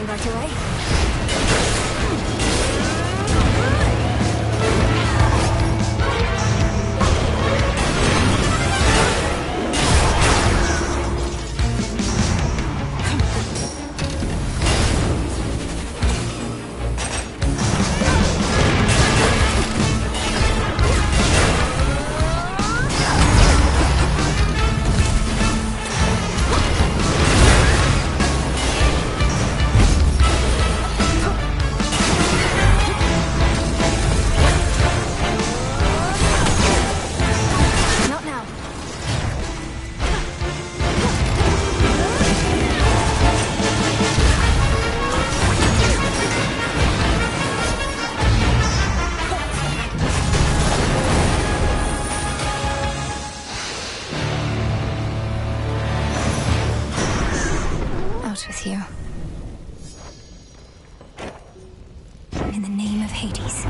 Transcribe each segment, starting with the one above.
me right away. With you. In the name of Hades.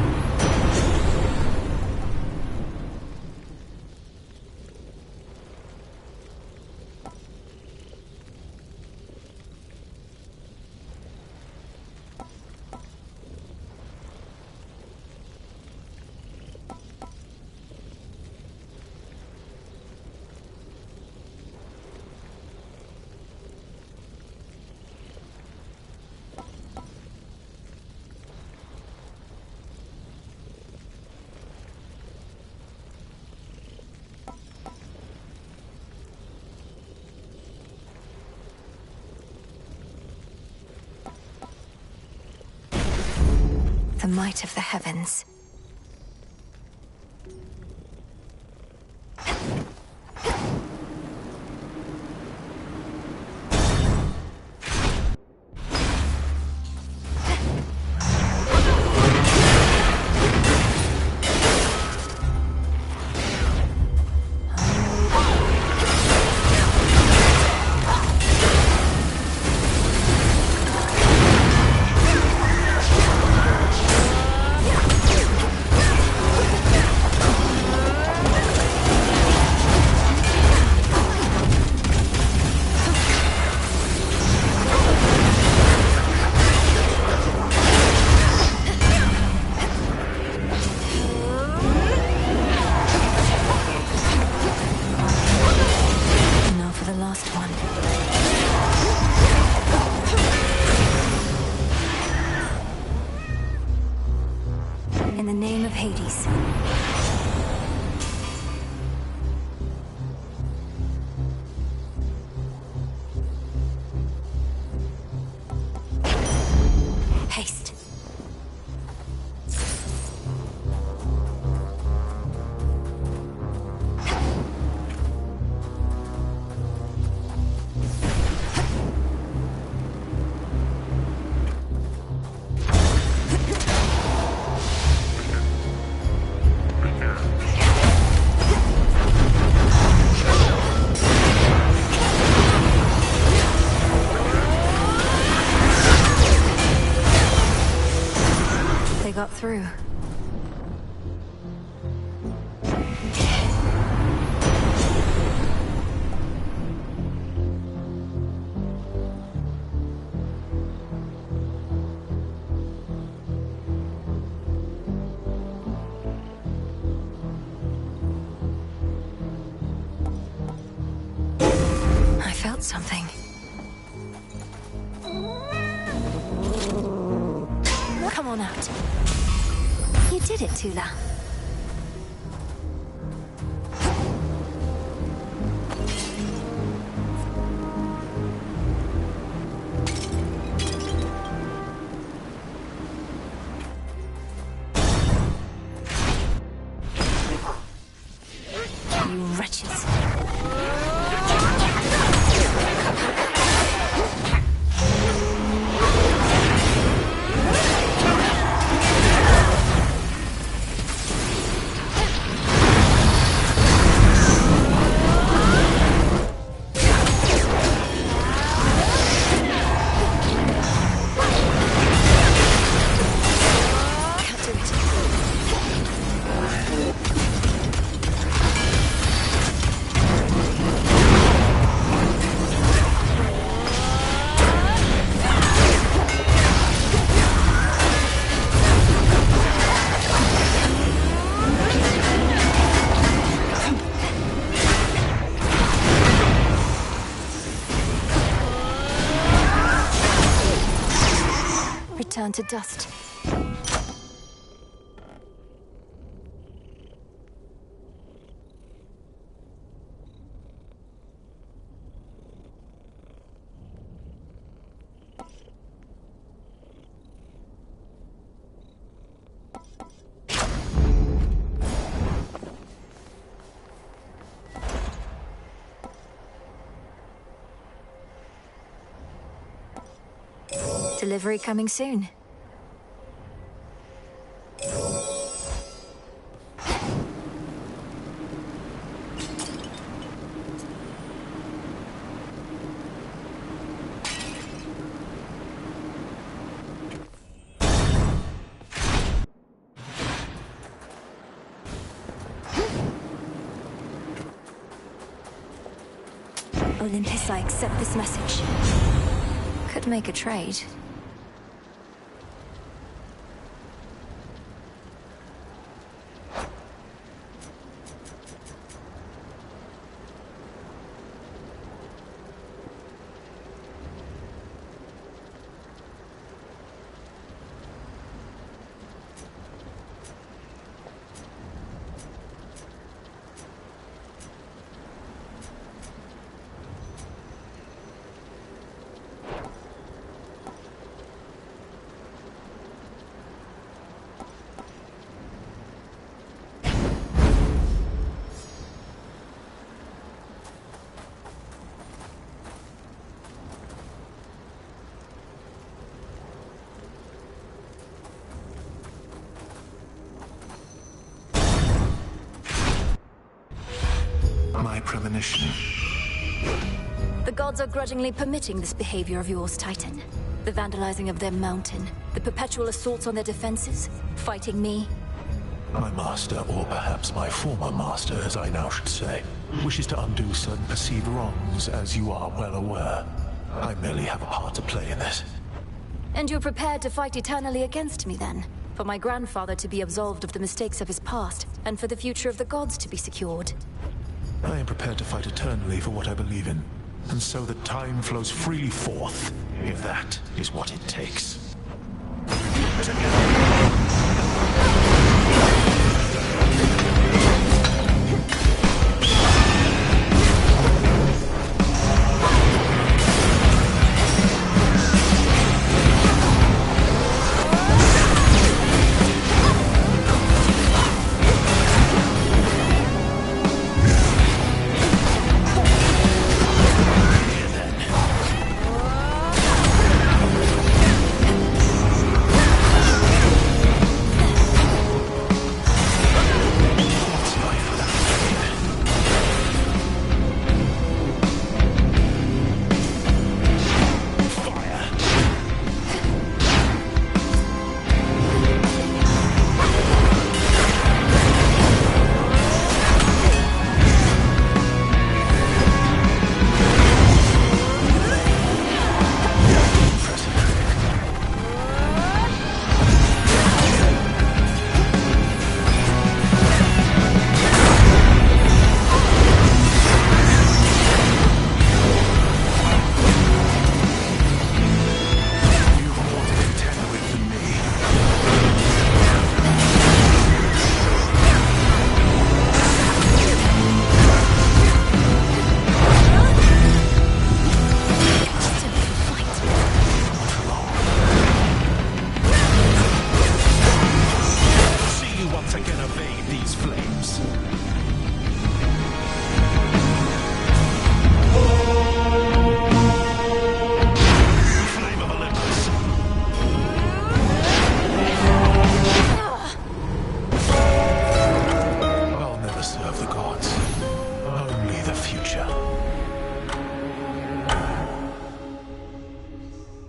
The might of the heavens. In the name of Hades. Haste. Got through. I felt something. Come on out. You did it, Tula. You wretches. turn to dust. Delivery coming soon. Olympus, I accept this message. Could make a trade. My premonition. The gods are grudgingly permitting this behavior of yours, Titan. The vandalizing of their mountain, the perpetual assaults on their defenses, fighting me. My master, or perhaps my former master, as I now should say, wishes to undo certain perceived wrongs, as you are well aware. I merely have a part to play in this. And you're prepared to fight eternally against me, then? For my grandfather to be absolved of the mistakes of his past, and for the future of the gods to be secured. I am prepared to fight eternally for what I believe in, and so that time flows freely forth, if that is what it takes. Together.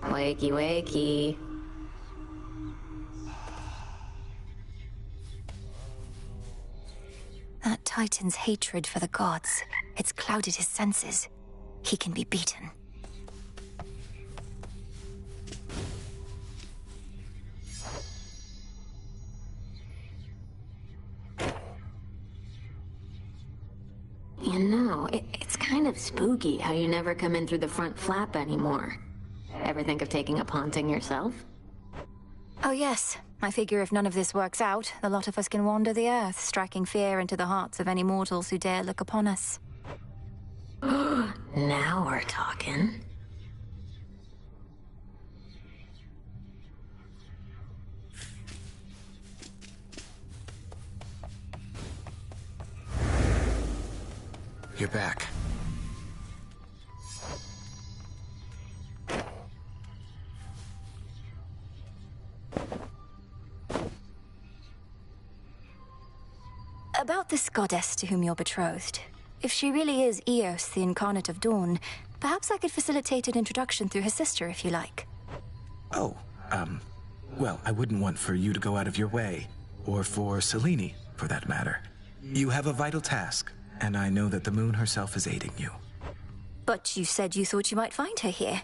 Wakey, wakey. That Titan's hatred for the gods, it's clouded his senses. He can be beaten. You know, it's kind of spooky how you never come in through the front flap anymore. Ever think of taking up haunting yourself? Oh yes, I figure if none of this works out, the lot of us can wander the earth, striking fear into the hearts of any mortals who dare look upon us. Now we're talking. You're back. About this goddess to whom you're betrothed. If she really is Eos, the incarnate of Dawn, perhaps I could facilitate an introduction through her sister, if you like. Oh, well, I wouldn't want for you to go out of your way, or for Selene, for that matter. You have a vital task, and I know that the moon herself is aiding you. But you said you thought you might find her here.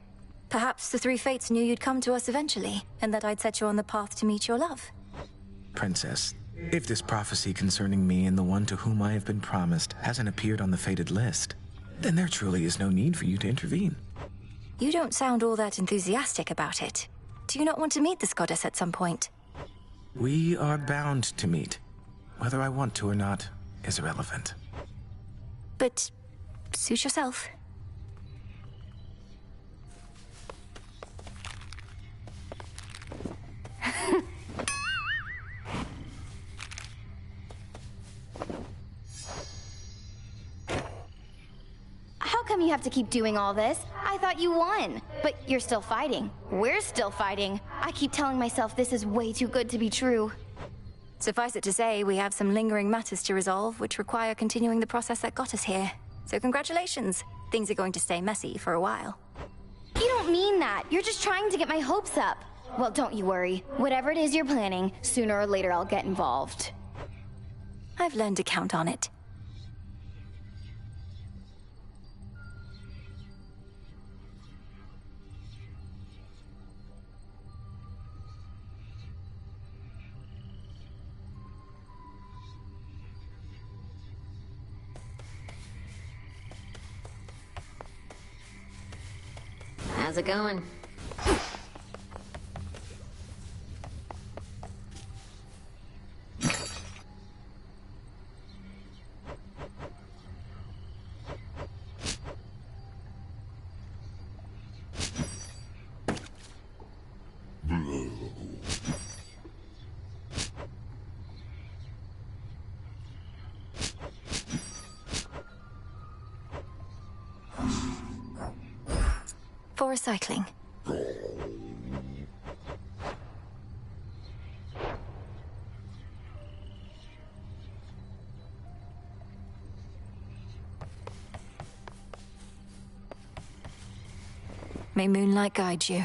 Perhaps the Three Fates knew you'd come to us eventually, and that I'd set you on the path to meet your love. Princess, if this prophecy concerning me and the one to whom I have been promised hasn't appeared on the fated list, then there truly is no need for you to intervene. You don't sound all that enthusiastic about it. Do you not want to meet this goddess at some point? We are bound to meet. Whether I want to or not is irrelevant. But suit yourself. How come you have to keep doing all this? I thought you won. But you're still fighting. We're still fighting. I keep telling myself this is way too good to be true. Suffice it to say, we have some lingering matters to resolve, which require continuing the process that got us here. So congratulations. Things are going to stay messy for a while. You don't mean that. You're just trying to get my hopes up. Well, don't you worry. Whatever it is you're planning, sooner or later I'll get involved. I've learned to count on it. How's it going? For recycling. May moonlight guide you.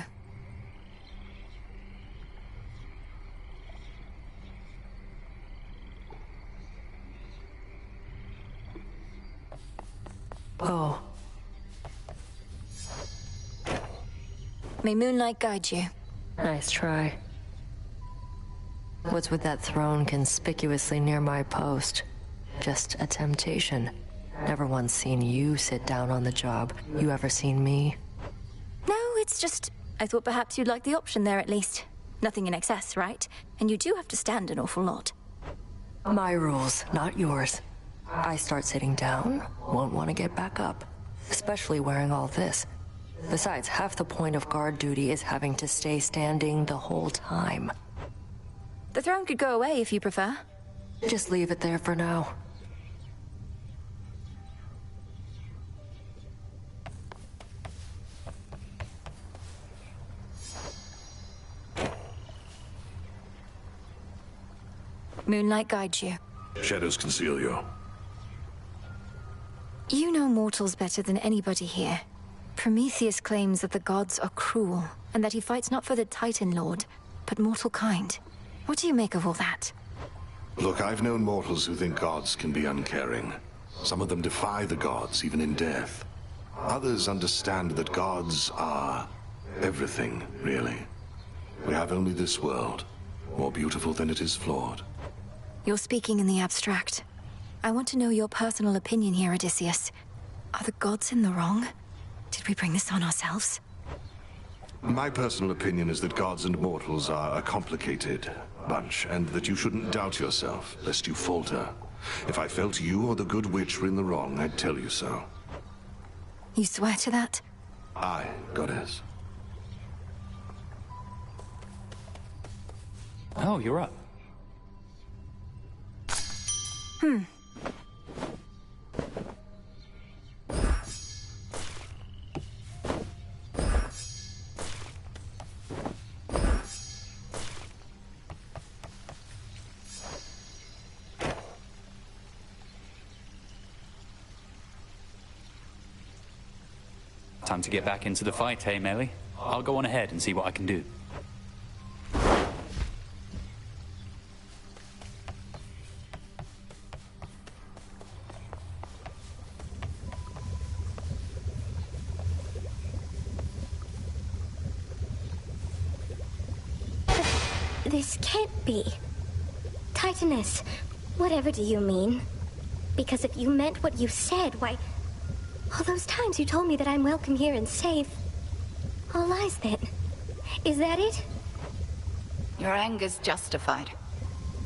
Oh. May moonlight guide you. Nice try. What's with that throne conspicuously near my post? Just a temptation. Never once seen you sit down on the job. You ever seen me? No, it's just... I thought perhaps you'd like the option there at least. Nothing in excess, right? And you do have to stand an awful lot. My rules, not yours. I start sitting down, won't want to get back up. Especially wearing all this. Besides, half the point of guard duty is having to stay standing the whole time. The throne could go away if you prefer. Just leave it there for now. Moonlight guides you. Shadows conceal you. You know mortals better than anybody here. Prometheus claims that the gods are cruel, and that he fights not for the Titan Lord, but mortal kind. What do you make of all that? Look, I've known mortals who think gods can be uncaring. Some of them defy the gods, even in death. Others understand that gods are everything, really. We have only this world, more beautiful than it is flawed. You're speaking in the abstract. I want to know your personal opinion here, Odysseus. Are the gods in the wrong? Did we bring this on ourselves? My personal opinion is that gods and mortals are a complicated bunch, and that you shouldn't doubt yourself, lest you falter. If I felt you or the Good Witch were in the wrong, I'd tell you so. You swear to that? Aye, goddess. Oh, you're up. Time to get back into the fight, hey, Mélie? I'll go on ahead and see what I can do. This can't be. Titaness, whatever do you mean? Because if you meant what you said, why... all those times you told me that I'm welcome here and safe. All lies then. Is that it? Your anger's justified.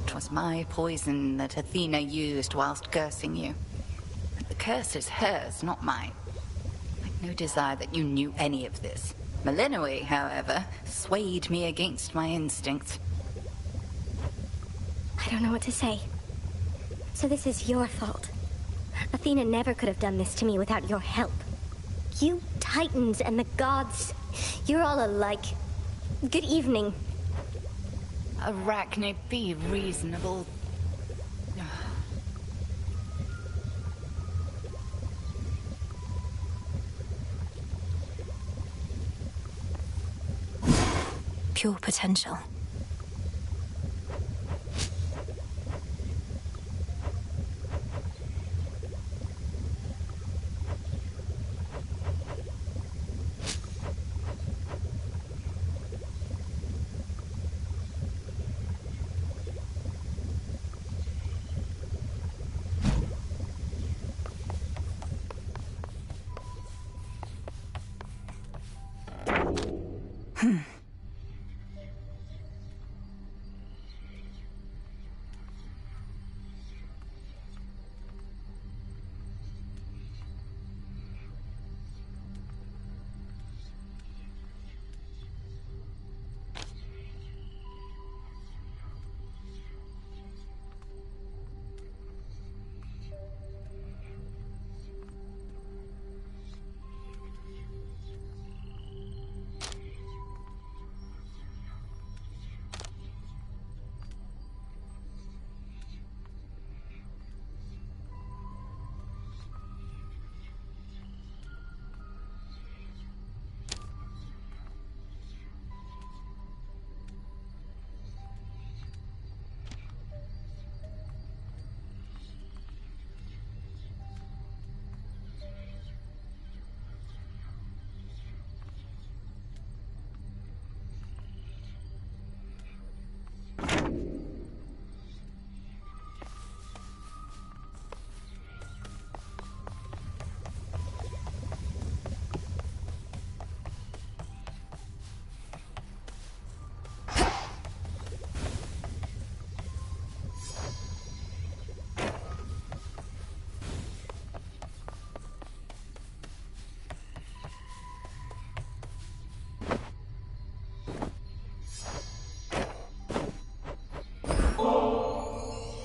It was my poison that Athena used whilst cursing you. But the curse is hers, not mine. I've no desire that you knew any of this. Melinoë, however, swayed me against my instincts. I don't know what to say. So this is your fault. Athena never could have done this to me without your help. You Titans and the gods, you're all alike. Good evening. Arachne, be reasonable. Pure potential.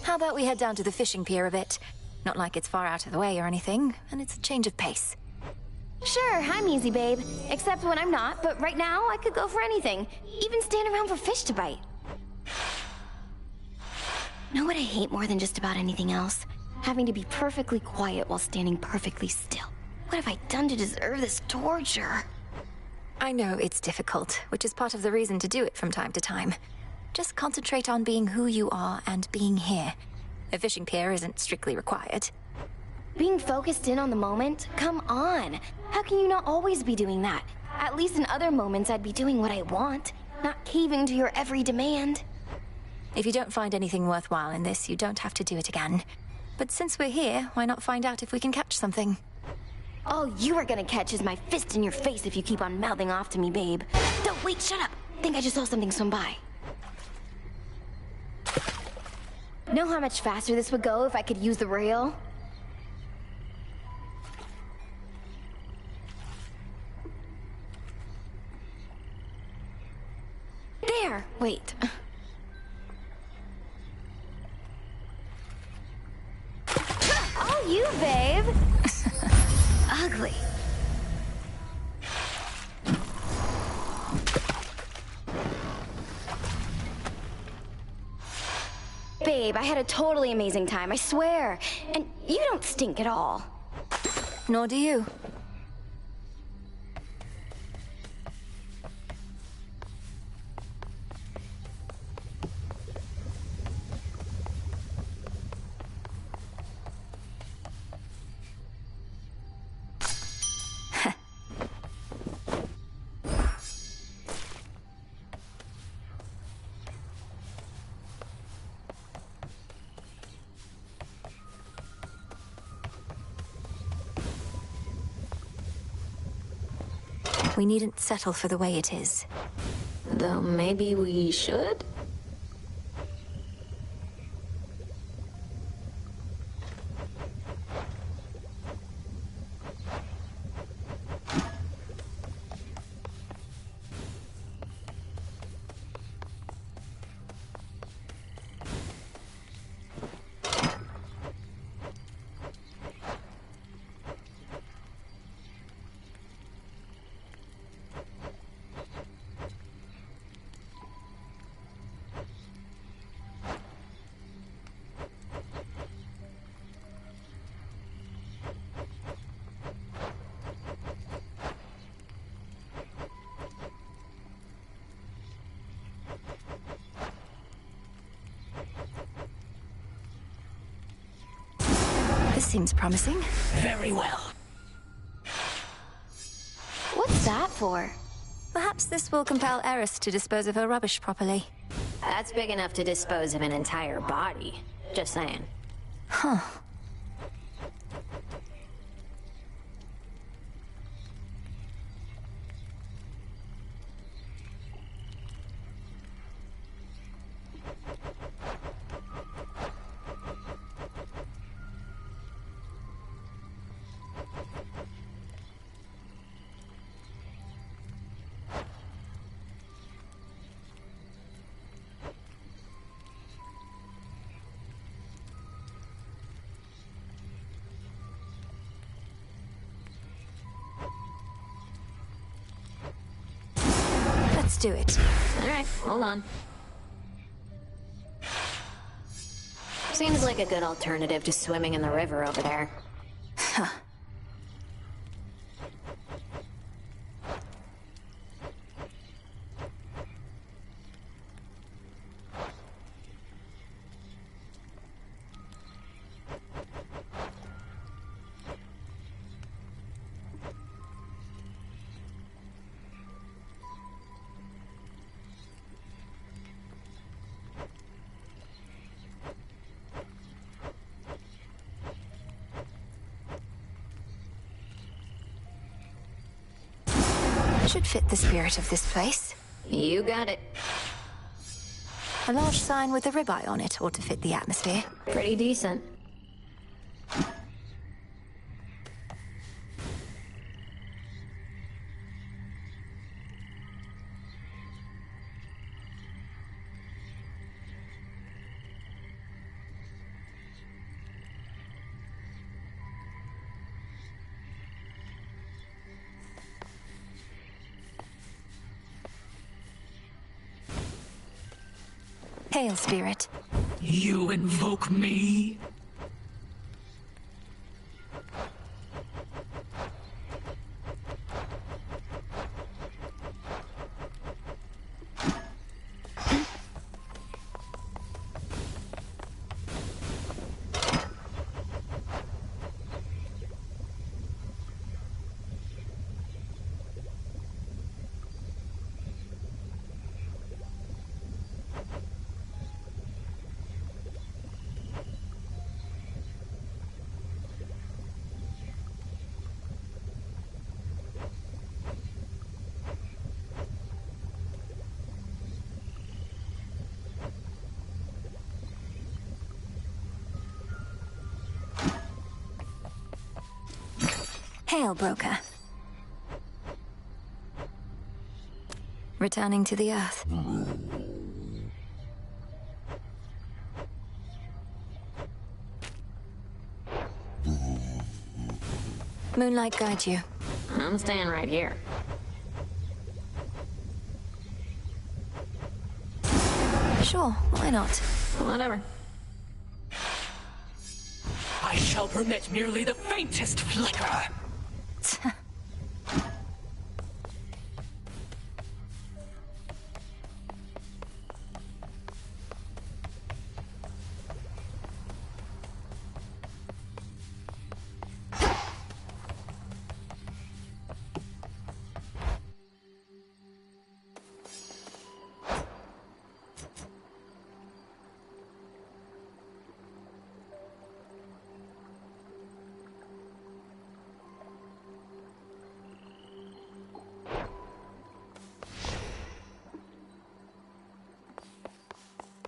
How about we head down to the fishing pier a bit? Not like it's far out of the way or anything, and it's a change of pace. Sure, I'm easy, babe. Except when I'm not, but right now I could go for anything. Even stand around for fish to bite. Know what I hate more than just about anything else? Having to be perfectly quiet while standing perfectly still. What have I done to deserve this torture? I know it's difficult, which is part of the reason to do it from time to time. Just concentrate on being who you are and being here. A fishing pier isn't strictly required. Being focused in on the moment? Come on! How can you not always be doing that? At least in other moments I'd be doing what I want, not caving to your every demand. If you don't find anything worthwhile in this, you don't have to do it again. But since we're here, why not find out if we can catch something? All you are gonna catch is my fist in your face if you keep on mouthing off to me, babe. Don't wait, shut up! Think I just saw something swim by. Know how much faster this would go if I could use the rail? There! Wait. Oh, you, babe! Ugly. Babe, I had a totally amazing time, I swear. And you don't stink at all. Nor do you. We needn't settle for the way it is. Though maybe we should? This seems promising. Very well. What's that for? Perhaps this will compel Eris to dispose of her rubbish properly. That's big enough to dispose of an entire body. Just saying. Huh. Let's do it. Alright, hold on. Seems like a good alternative to swimming in the river over there. Huh. Should fit the spirit of this place. You got it. A large sign with a ribeye on it ought to fit the atmosphere. Pretty decent. Hail, spirit. You invoke me? Hail, broker. Returning to the Earth. Moonlight guide you. I'm staying right here. Sure, why not? Whatever. I shall permit merely the faintest flicker.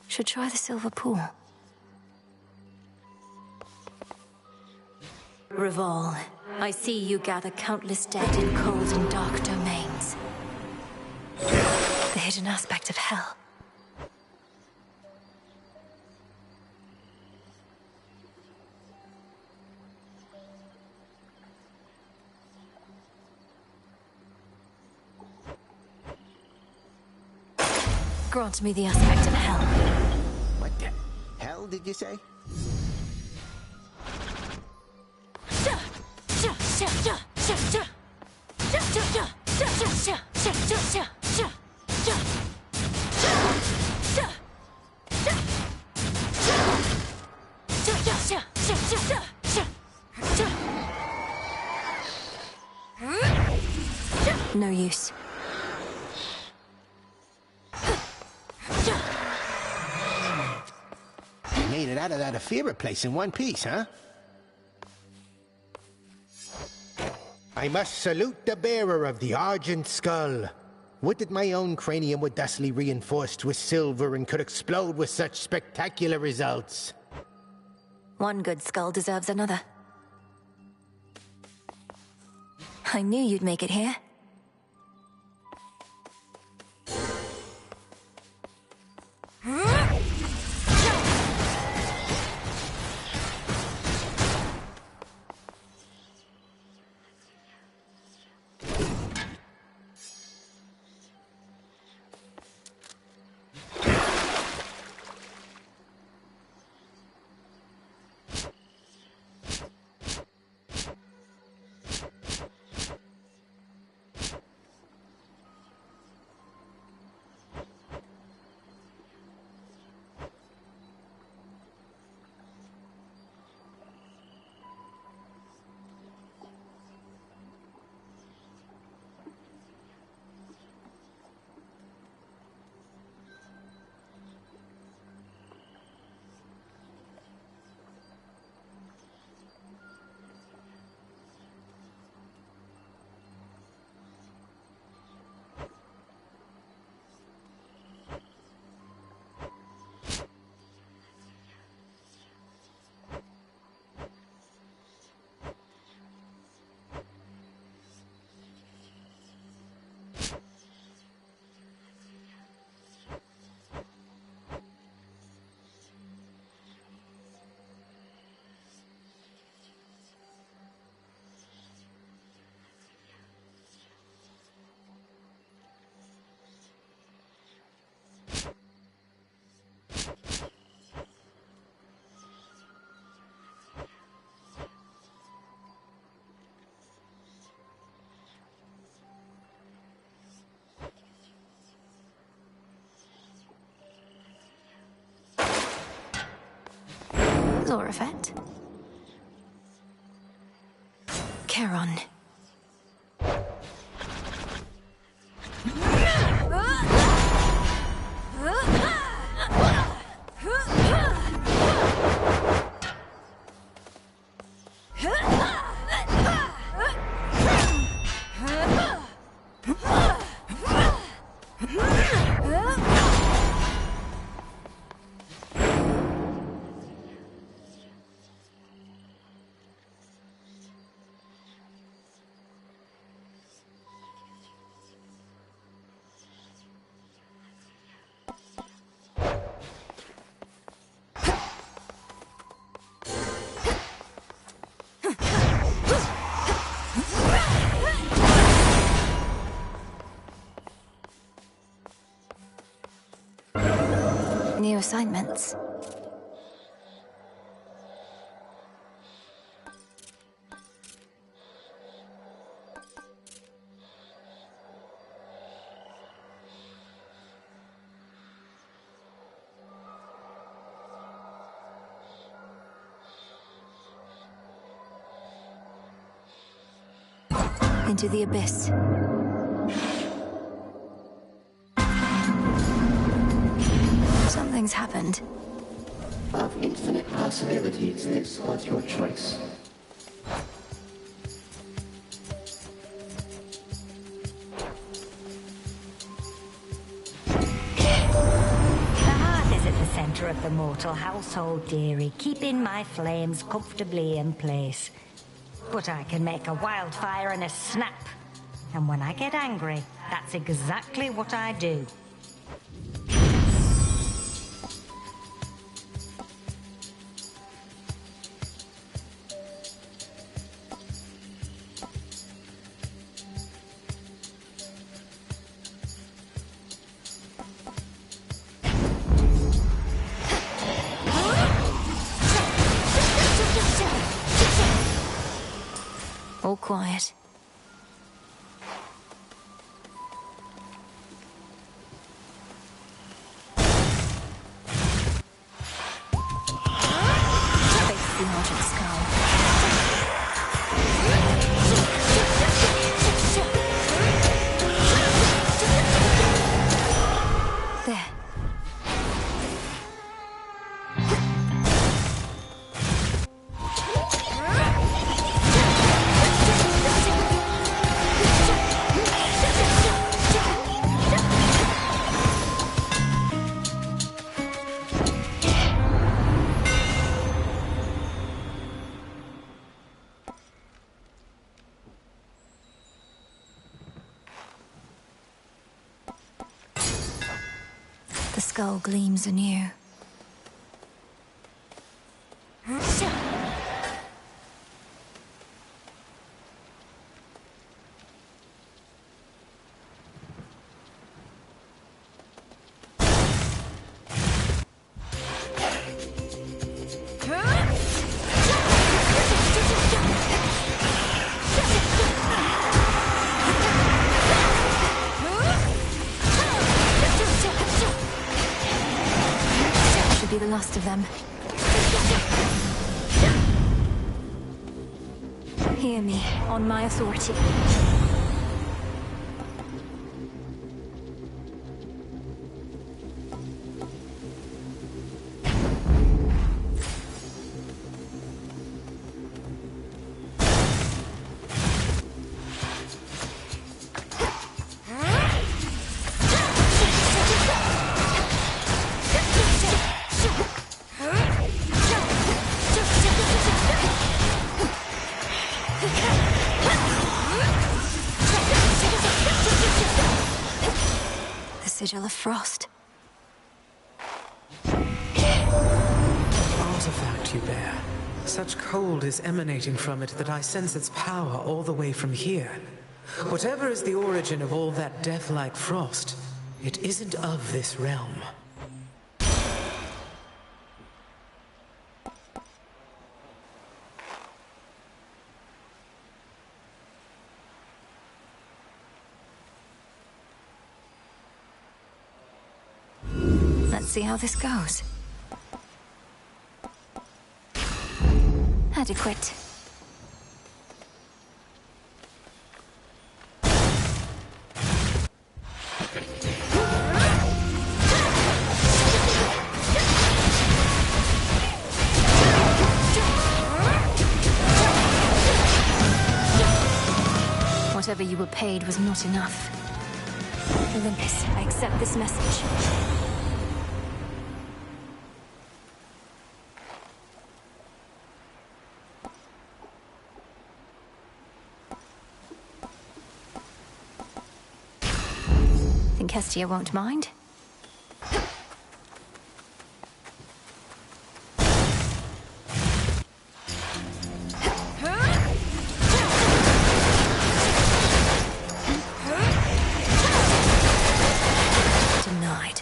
Should try the silver pool. Revol, I see you gather countless dead in cold and dark domains. The hidden aspect of hell. Grant me the aspect of hell. What the hell did you say? No use. Made it out of that Aphira place in one piece, huh? I must salute the bearer of the Argent Skull. Would that my own cranium were thusly reinforced with silver and could explode with such spectacular results. One good skull deserves another. I knew you'd make it here. Zorafet. Charon. new assignments. Into the abyss. Something's happened. Of infinite possibilities, this was your choice. The hearth is at the center of the mortal household, dearie, keeping my flames comfortably in place. But I can make a wildfire in a snap. And when I get angry, that's exactly what I do. All quiet. Face the Argent Skull. There. The skull gleams anew. Be the last of them. Hear me, on my authority. The Sigil of Frost. Artifact you bear. Such cold is emanating from it that I sense its power all the way from here. Whatever is the origin of all that death-like frost, it isn't of this realm. Let's see how this goes. Adequate. Whatever you were paid was not enough. Olympus, I accept this message. Think Hestia won't mind? Denied.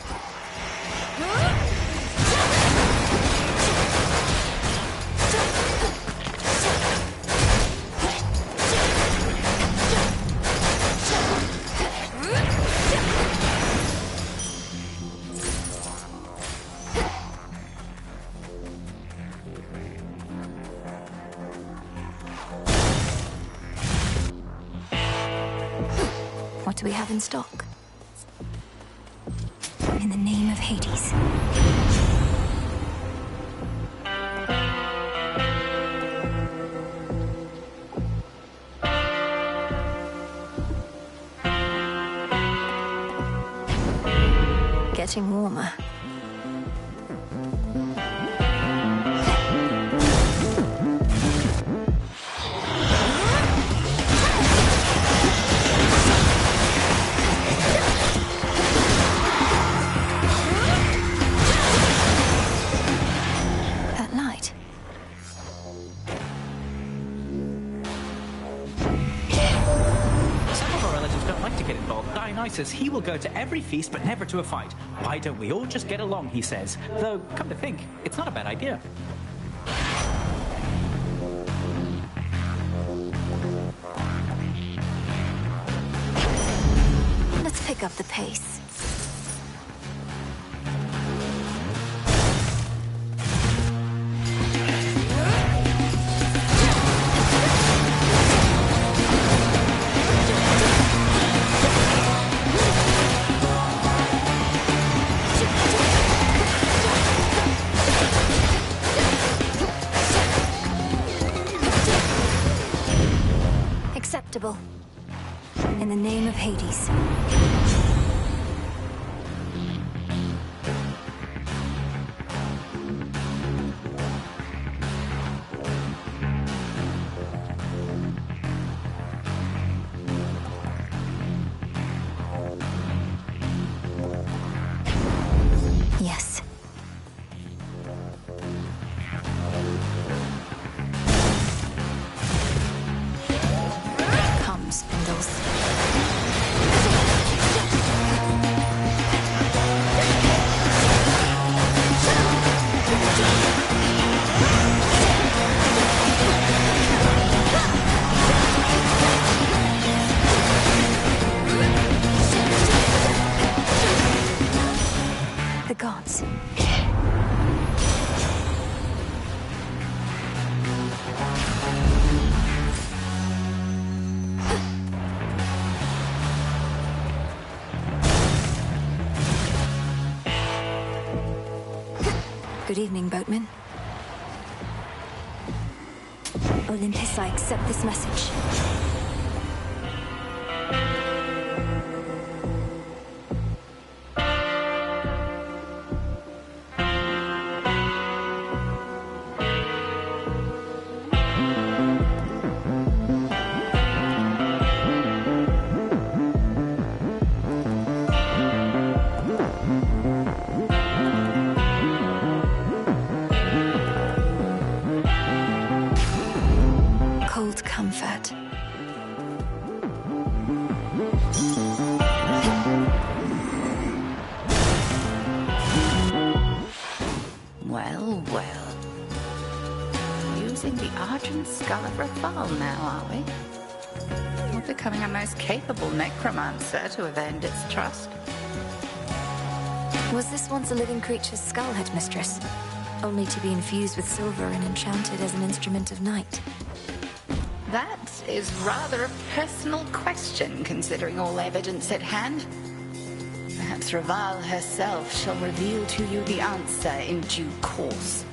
do we have in stock? In the name of Hades. Getting warmer. That light. Some of our relatives don't like to get involved. Dionysus, he will go to every feast but never to a fight. Why don't we all just get along, he says. Though, come to think, it's not a bad idea. Let's pick up the pace. Acceptable. In the name of Hades. Yes. Come, Spindles. The gods. Good evening, boatman. Olympus, I accept this message. Cold comfort. Well, well. Using the Argent Skull of Rafal now, are we? We're becoming a most capable necromancer to have earned its trust. Was this once a living creature's skull, Headmistress? Only to be infused with silver and enchanted as an instrument of night. That is rather a personal question, considering all evidence at hand. Perhaps Rafal herself shall reveal to you the answer in due course.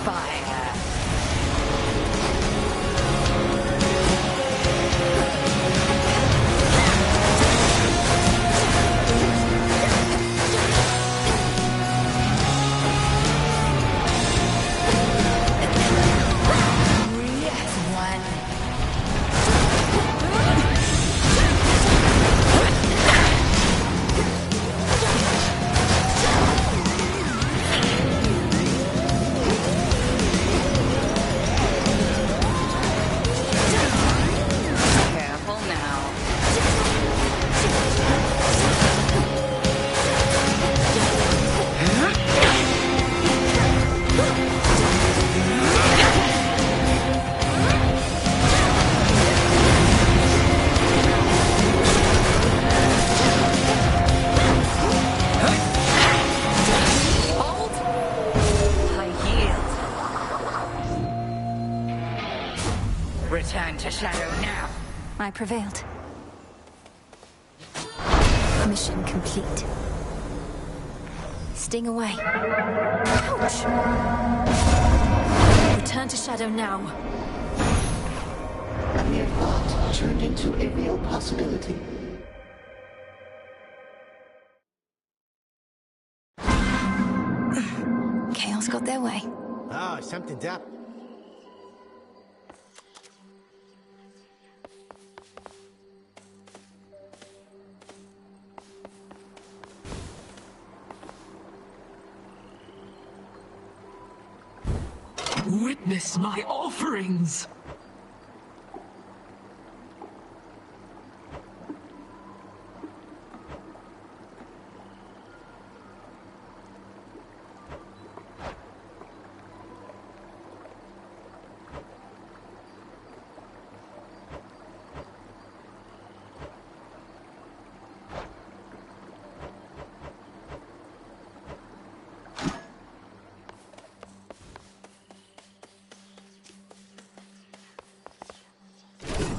Fire. return to Shadow now. I prevailed. Mission complete. Sting away. Ouch! Return to Shadow now. A mere thought turned into a real possibility. Chaos got their way. Oh, something's up. Witness my offerings!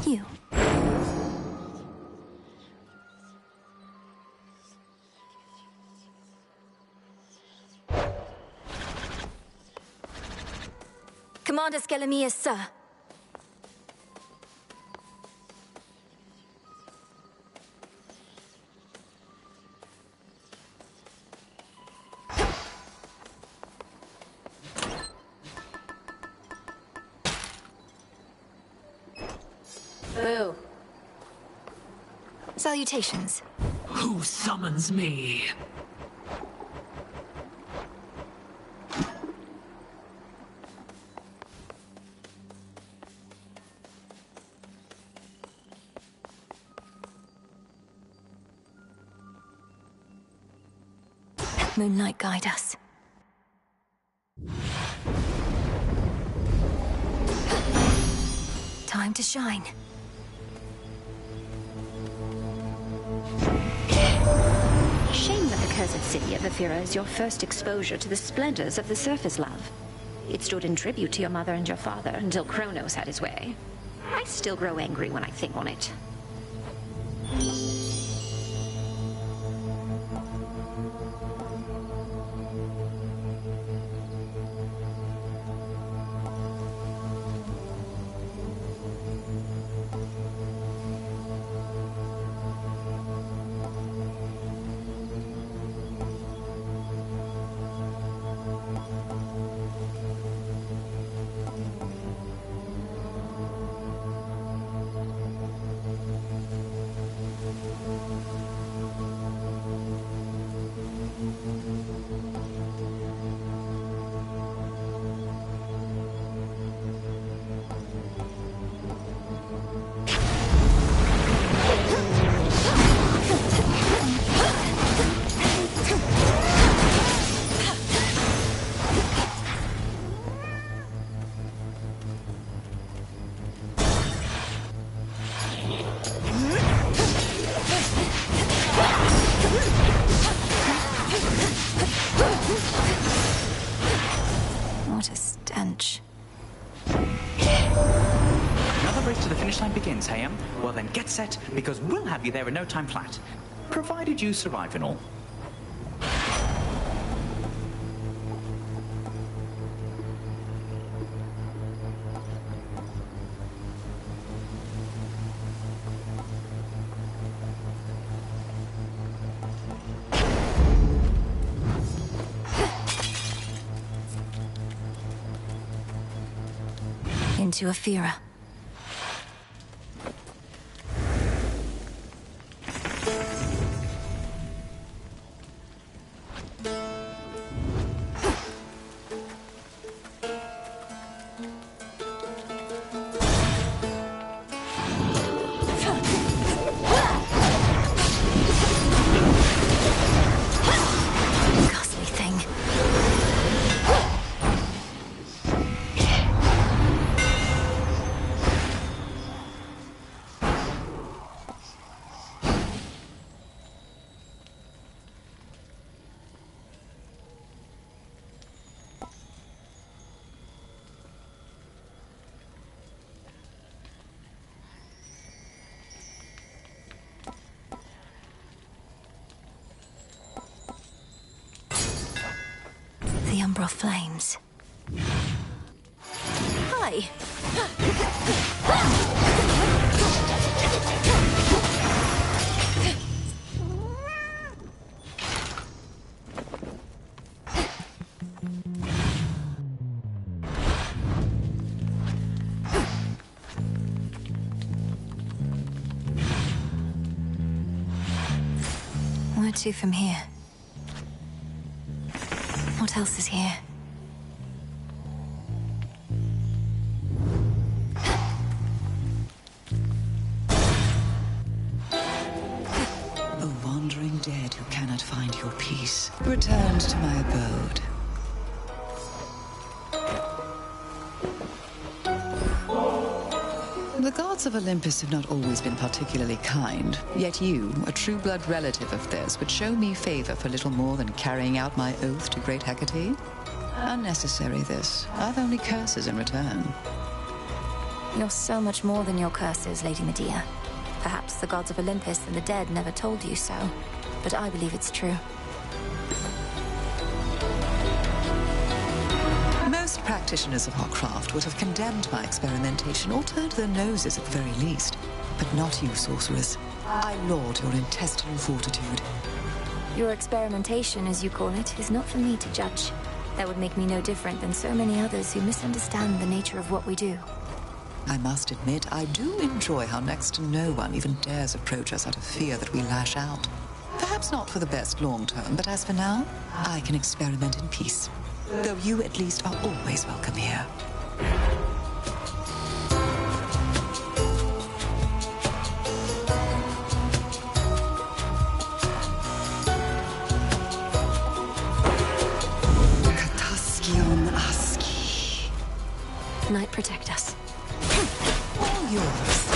You. Commander Skelemius, sir. Boo. Salutations. Who summons me? Moonlight, guide us. Time to shine. Shame that the cursed city of Ephyra is your first exposure to the splendors of the surface love. It stood in tribute to your mother and your father until Kronos had his way. I still grow angry when I think on it. What a stench. Another race to the finish line begins, hey? Well then, get set, because we'll have you there in no time flat. Provided you survive and all. Into Ephyra. umbral flames. Hi! Where to from here? What else is here? A wandering dead who cannot find your peace, returned to my abode. The gods of Olympus have not always been particularly kind, yet you, a true-blood relative of theirs, would show me favor for little more than carrying out my oath to great Hecate? Unnecessary, this. I've only curses in return. You're so much more than your curses, Lady Medea. Perhaps the gods of Olympus and the dead never told you so, but I believe it's true. Most practitioners of our craft would have condemned my experimentation or turned their noses at the very least. But not you, sorceress. I laud your intestinal fortitude. Your experimentation, as you call it, is not for me to judge. That would make me no different than so many others who misunderstand the nature of what we do. I must admit, I do enjoy how next to no one even dares approach us out of fear that we lash out. Perhaps not for the best long term, but as for now, I can experiment in peace. Though you at least are always welcome here. Kataskion Aski. Night protect us. All yours.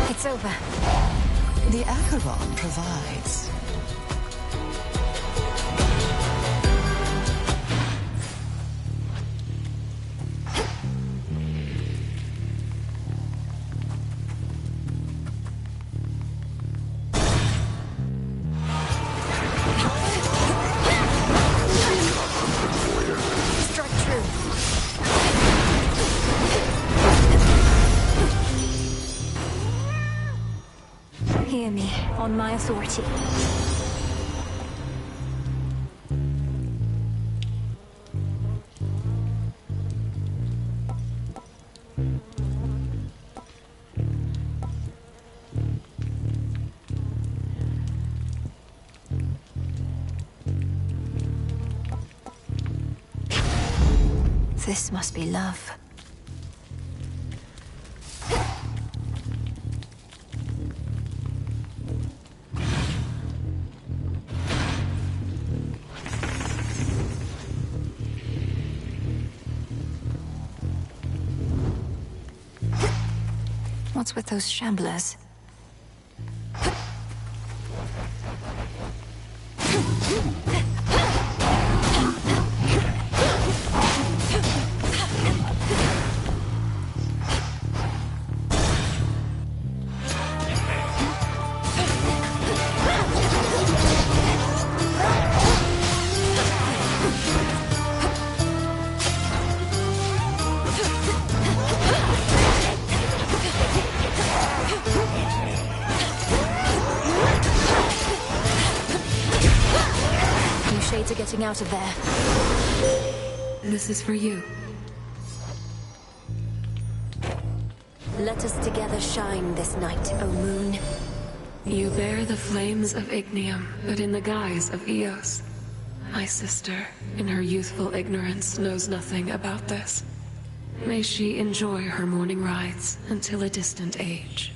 It's over. The Acheron provides. Strike true. Hear me, on my authority. This must be love. What's with those shamblers? Shades are getting out of there. This is for you. Let us together shine this night, O moon. You bear the flames of Ignium, but in the guise of Eos. My sister, in her youthful ignorance, knows nothing about this. May she enjoy her morning rides until a distant age.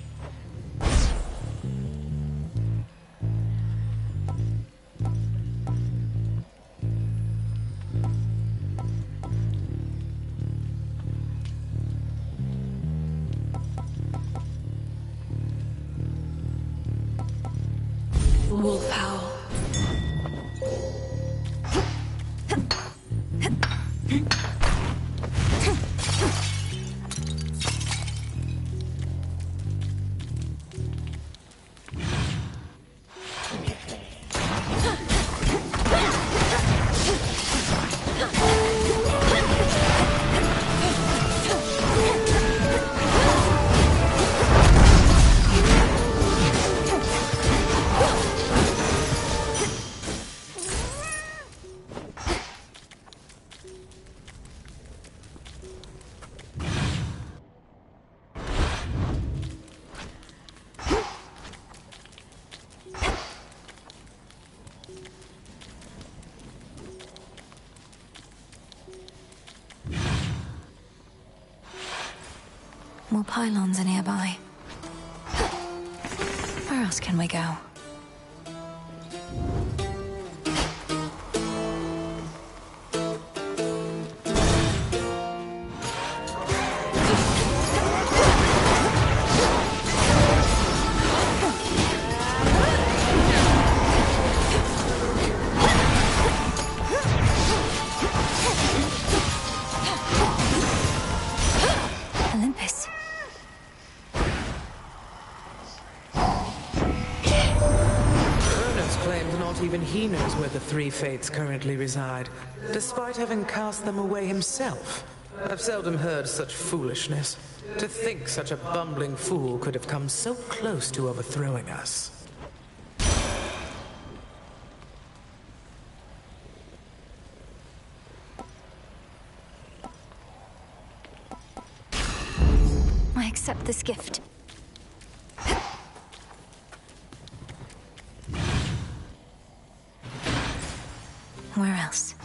Wolf Howl. More pylons are nearby. Where else can we go? Olympus. Kronos claims not even he knows where the three fates currently reside, despite having cast them away himself. I've seldom heard such foolishness. To think such a bumbling fool could have come so close to overthrowing us. I accept this gift. Where else?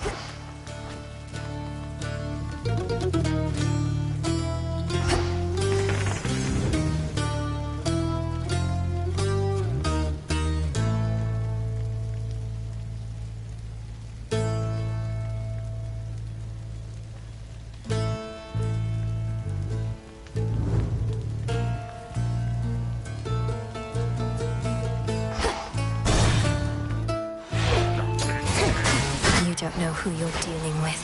You don't know who you're dealing with.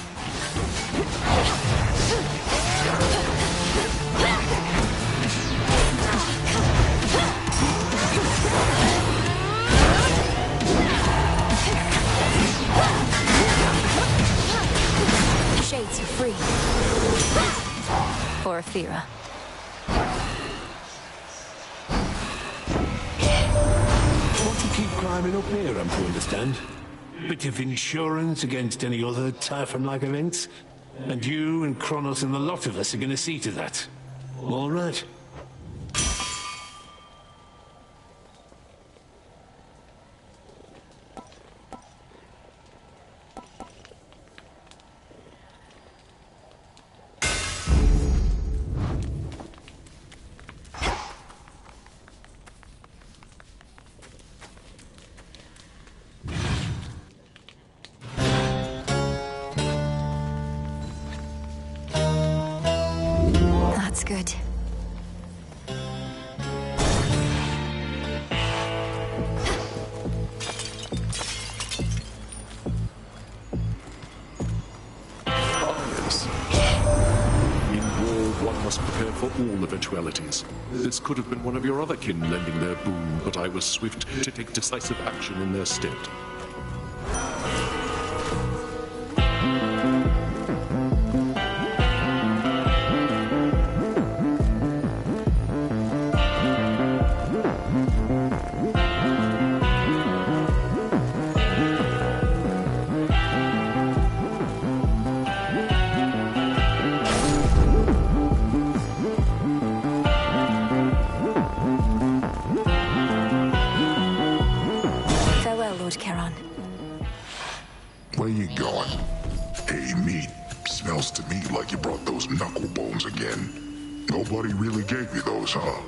Shades are free. For Aphira. Want to keep climbing up here, I'm to understand? Bit of insurance against any other Typhon-like events? And you and Kronos and the lot of us are gonna see to that. All right. That's good. One must prepare for all eventualities. This could have been one of your other kin lending their boon, but I was swift to take decisive action in their stead. Farewell, Lord Charon. Where you going? Hey, meat. Smells to me like you brought those knuckle bones again. Nobody really gave you those, huh?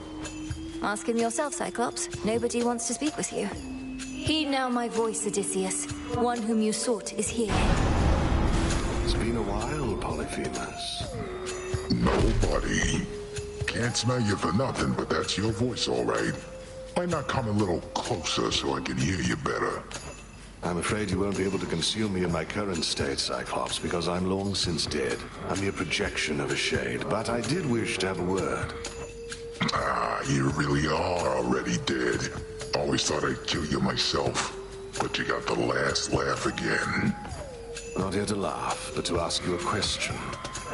Ask him yourself, Cyclops. Nobody wants to speak with you. Heed now my voice, Odysseus. One whom you sought is here. It's been a while, Polyphemus. Nobody. Can't smell you for nothing, but that's your voice, all right. Why not come a little closer so I can hear you better? I'm afraid you won't be able to consume me in my current state, Cyclops, because I'm long since dead. I'm mere projection of a shade, but I did wish to have a word. Ah, you really are already dead. Always thought I'd kill you myself, but you got the last laugh again. Not here to laugh, but to ask you a question.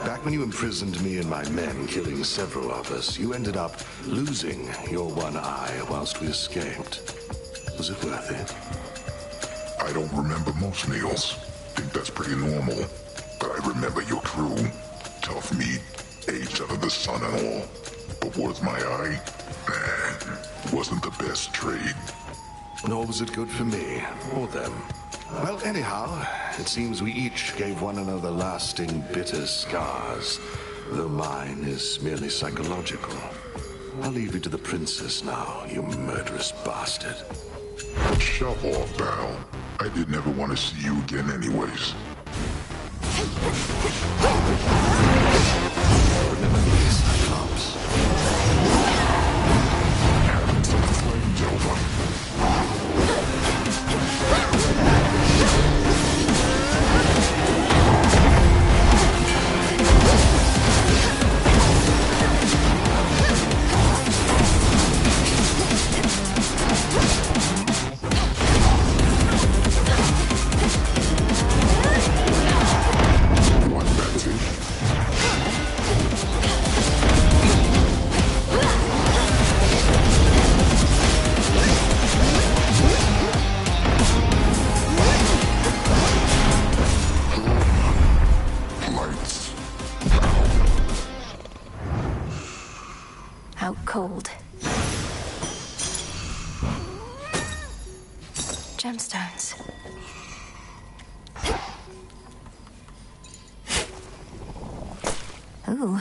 Back when you imprisoned me and my men, killing several of us, you ended up losing your one eye whilst we escaped. Was it worth it? I don't remember most meals. Think that's pretty normal. But I remember your crew. Tough meat, aged out of the sun and all. But worth my eye? Nah, wasn't the best trade. Nor was it good for me, or them. Well, anyhow, it seems we each gave one another lasting, bitter scars. though mine is merely psychological. I'll leave you to the princess now, you murderous bastard. Shove off, pal. I didn't ever want to see you again anyways. Remember me, Cyclops. Flames over. Out cold. Gemstones. Ooh.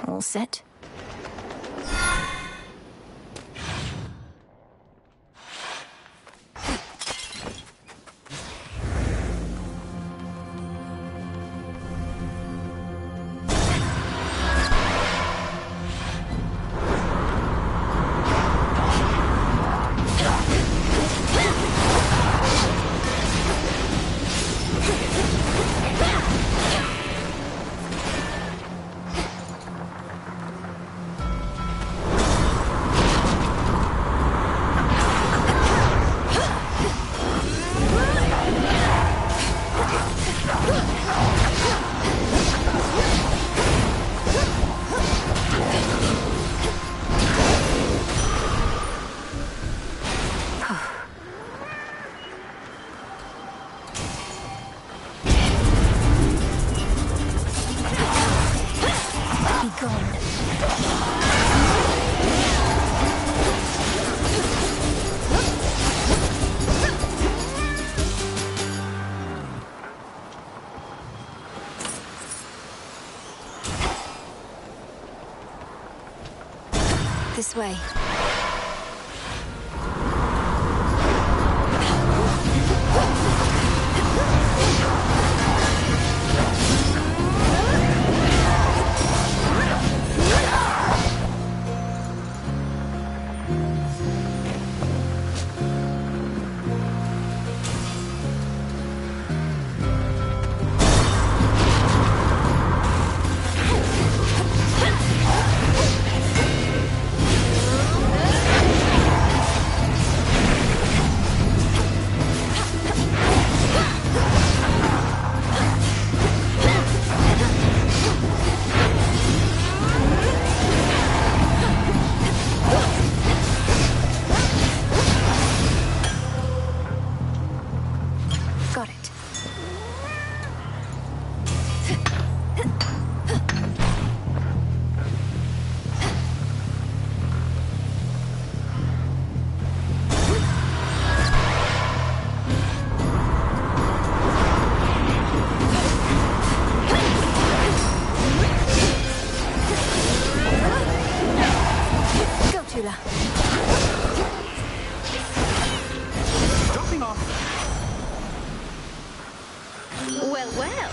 All set. This way. Dropping off. Well, well.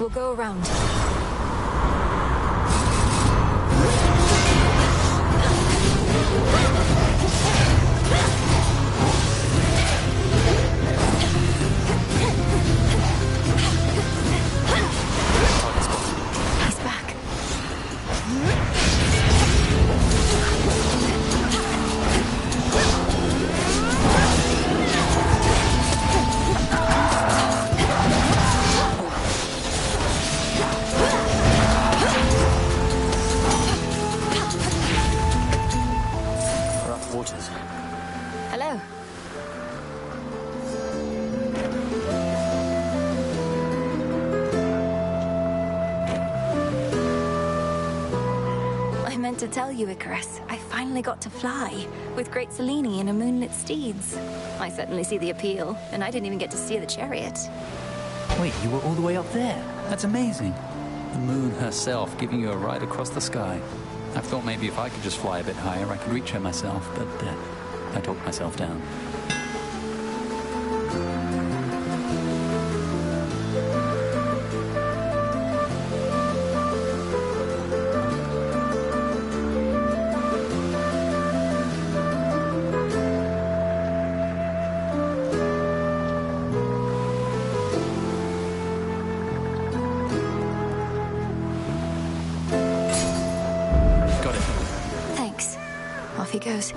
We'll go around. He's back. Rough waters. Hello. I meant to tell you, Icarus. I finally got to fly, with Great Selene and her moonlit steeds. I certainly see the appeal, and I didn't even get to steer the chariot. Wait, you were all the way up there? That's amazing. The moon herself giving you a ride across the sky. I thought maybe if I could just fly a bit higher, I could reach her myself, but I talked myself down. Thanks. Off he goes.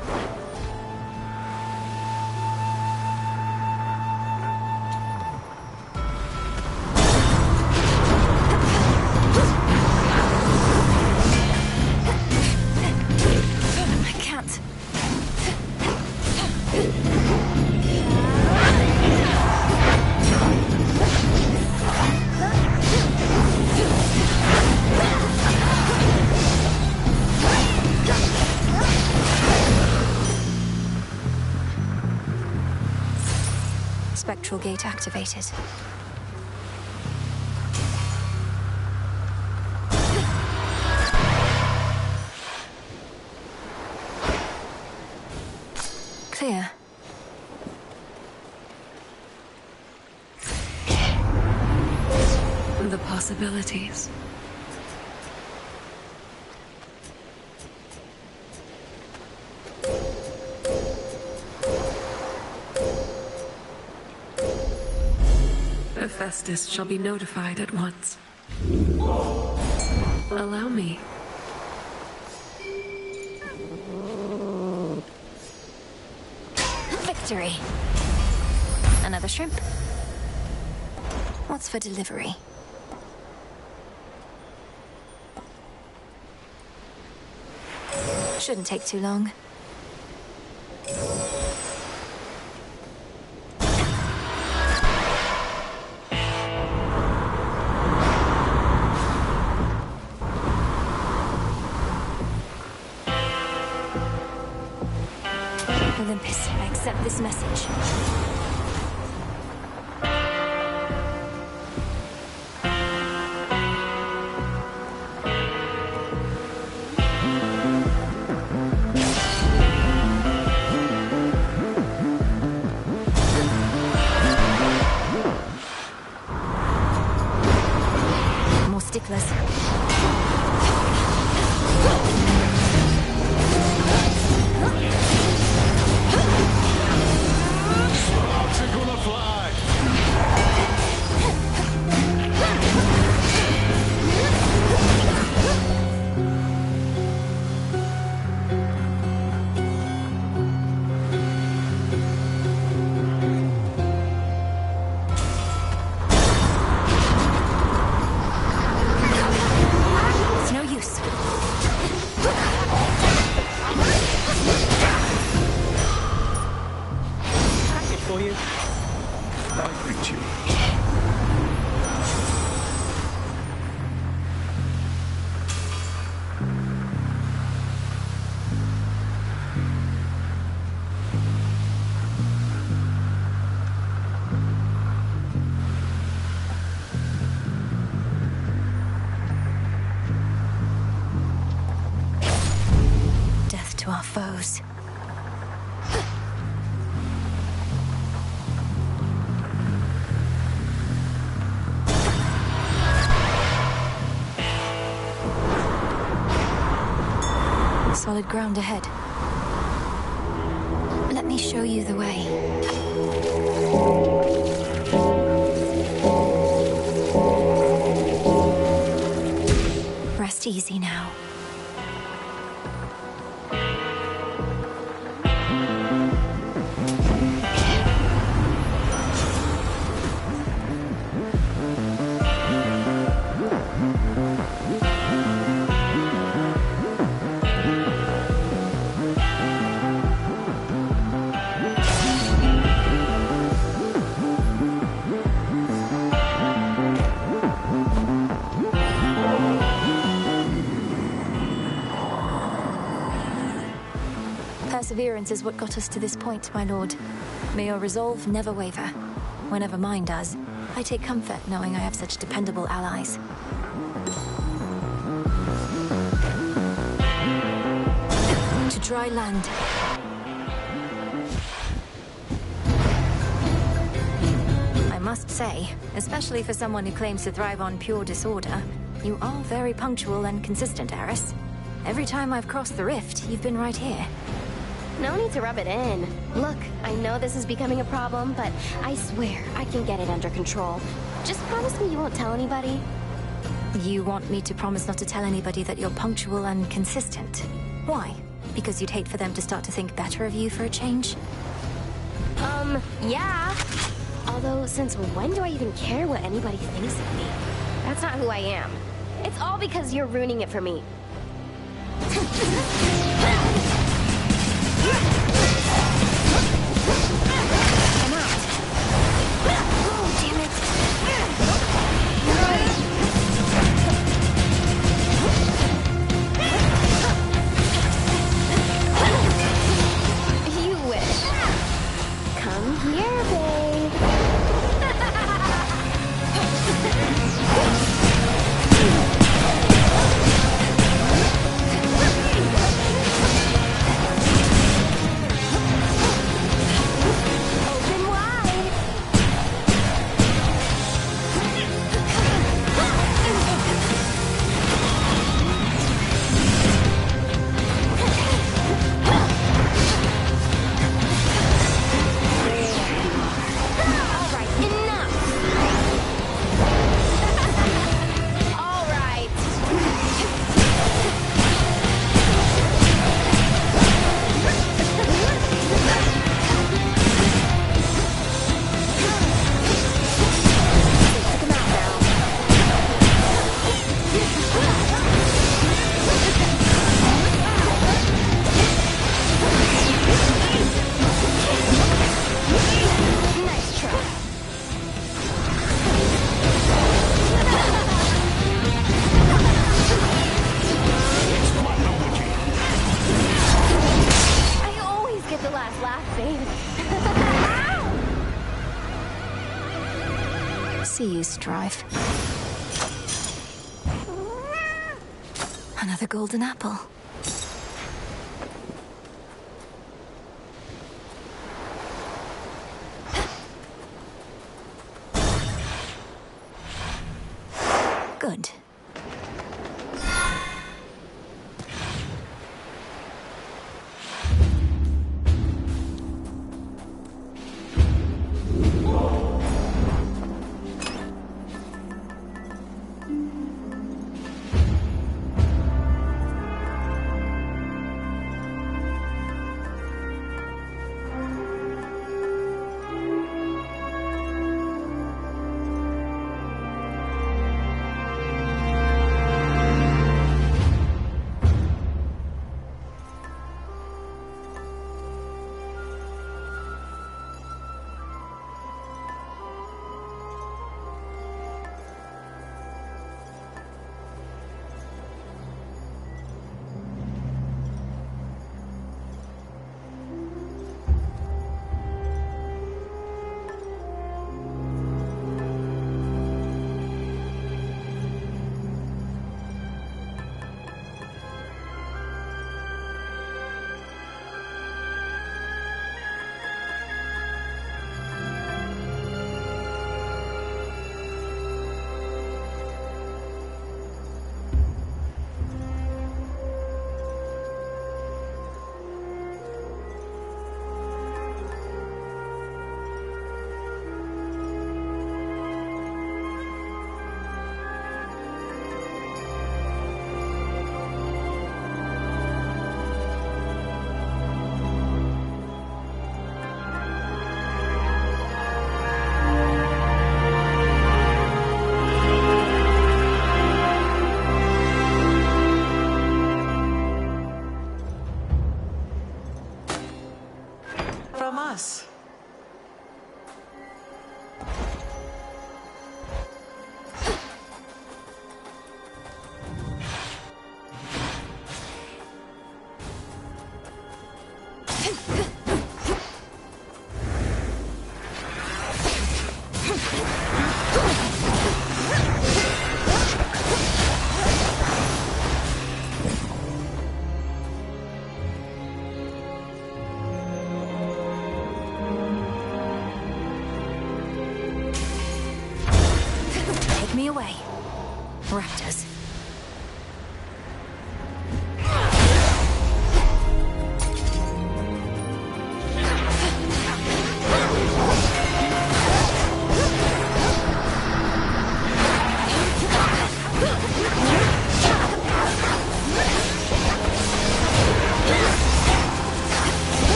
I can't. Spectral gate activated. Clear. The possibilities. Hephaestus shall be notified at once. Allow me. Victory. Another shrimp. What's for delivery? Shouldn't take too long. Olympus, I accept this message. More sticklers. It's no use. Package for you. I greet you. Death to our foes. Solid ground ahead. Let me show you the way. Rest easy now. Perseverance is what got us to this point, my lord. May your resolve never waver. Whenever mine does, I take comfort knowing I have such dependable allies. To dry land. I must say, especially for someone who claims to thrive on pure disorder, you are very punctual and consistent, Eris. Every time I've crossed the rift, you've been right here. No need to rub it in. Look, I know this is becoming a problem, but I swear I can get it under control. Just promise me you won't tell anybody. You want me to promise not to tell anybody that you're punctual and consistent? Why? Because you'd hate for them to start to think better of you for a change? Yeah. Although, since when do I even care what anybody thinks of me? That's not who I am. It's all because you're ruining it for me. I'm out. Oh, damn it. You wish. Come here, babe. Open wide. All right, enough. All right. Come out now. Nice try. I always get the last laugh, babe. See you strive. Another golden apple. Good.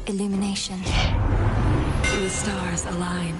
illumination. The stars align.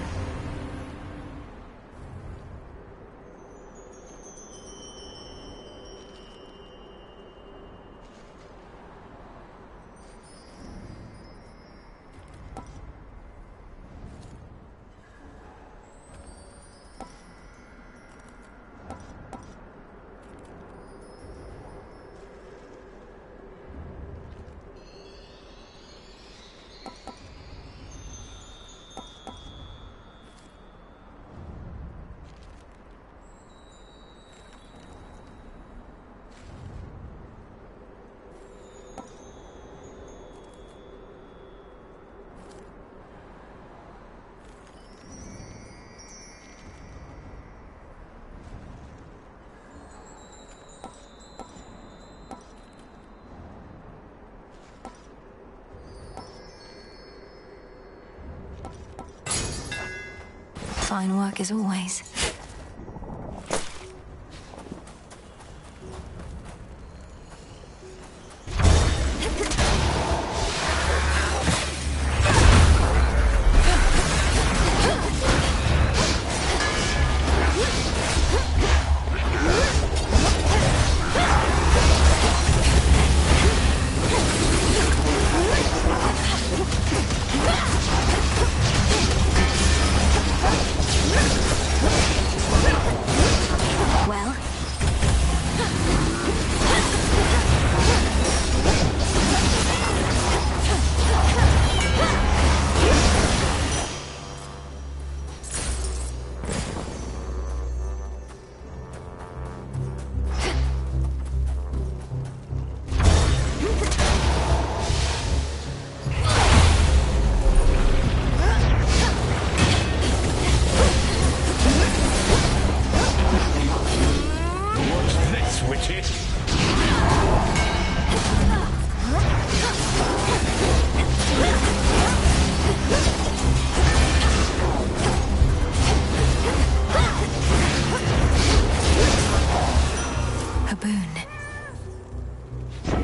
Fine work as always.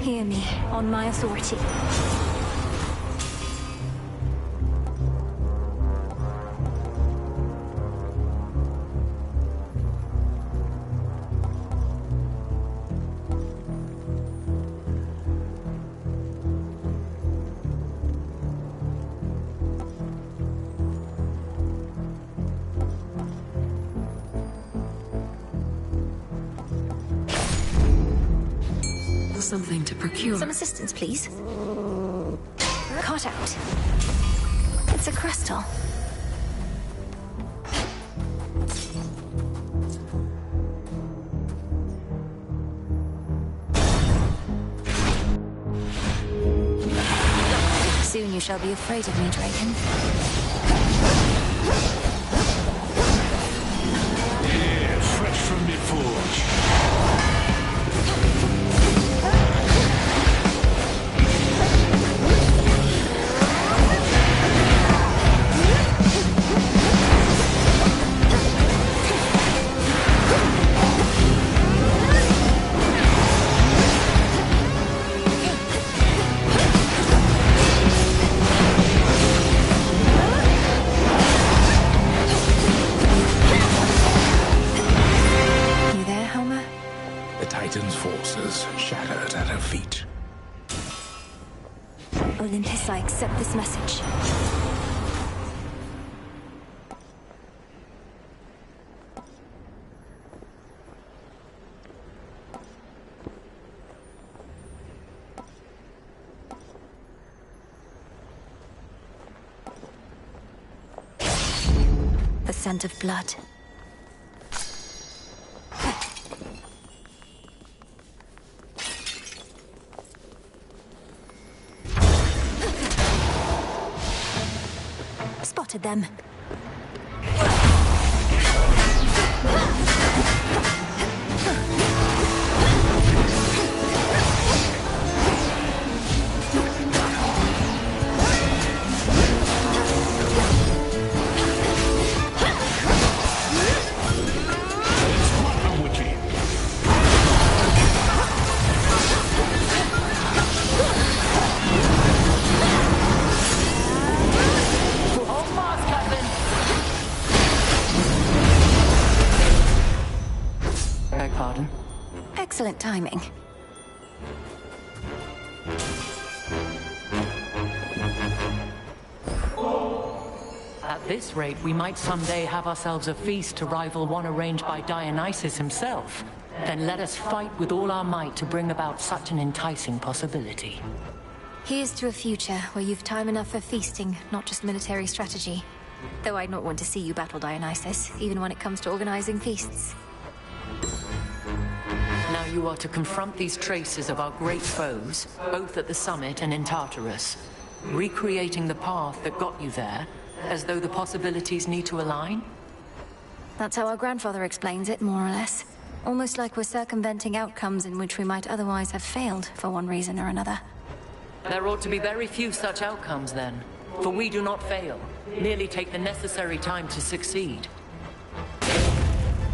Hear me, on my authority. Something to procure. Some assistance, please. Caught out. It's a crystal. Soon you shall be afraid of me, Draken. Yeah, fresh from the forge. Shattered at her feet. Olympus, I accept this message. The scent of blood. Spotted them. pardon? Excellent timing. At this rate, we might someday have ourselves a feast to rival one arranged by Dionysus himself. Then let us fight with all our might to bring about such an enticing possibility. Here's to a future where you've time enough for feasting, not just military strategy. Though I'd not want to see you battle Dionysus, even when it comes to organizing feasts. Now you are to confront these traces of our great foes, both at the summit and in Tartarus, recreating the path that got you there, as though the possibilities need to align? That's how our grandfather explains it, more or less. Almost like we're circumventing outcomes in which we might otherwise have failed, for one reason or another. There ought to be very few such outcomes, then. For we do not fail, merely take the necessary time to succeed.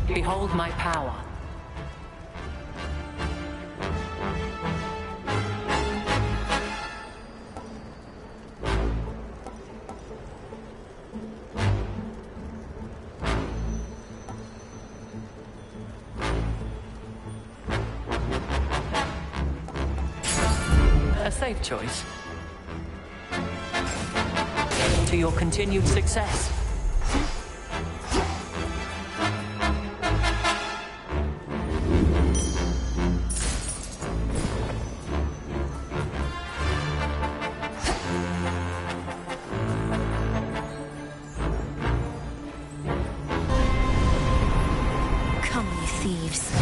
Behold my power. A safe choice. To your continued success. Come, you thieves.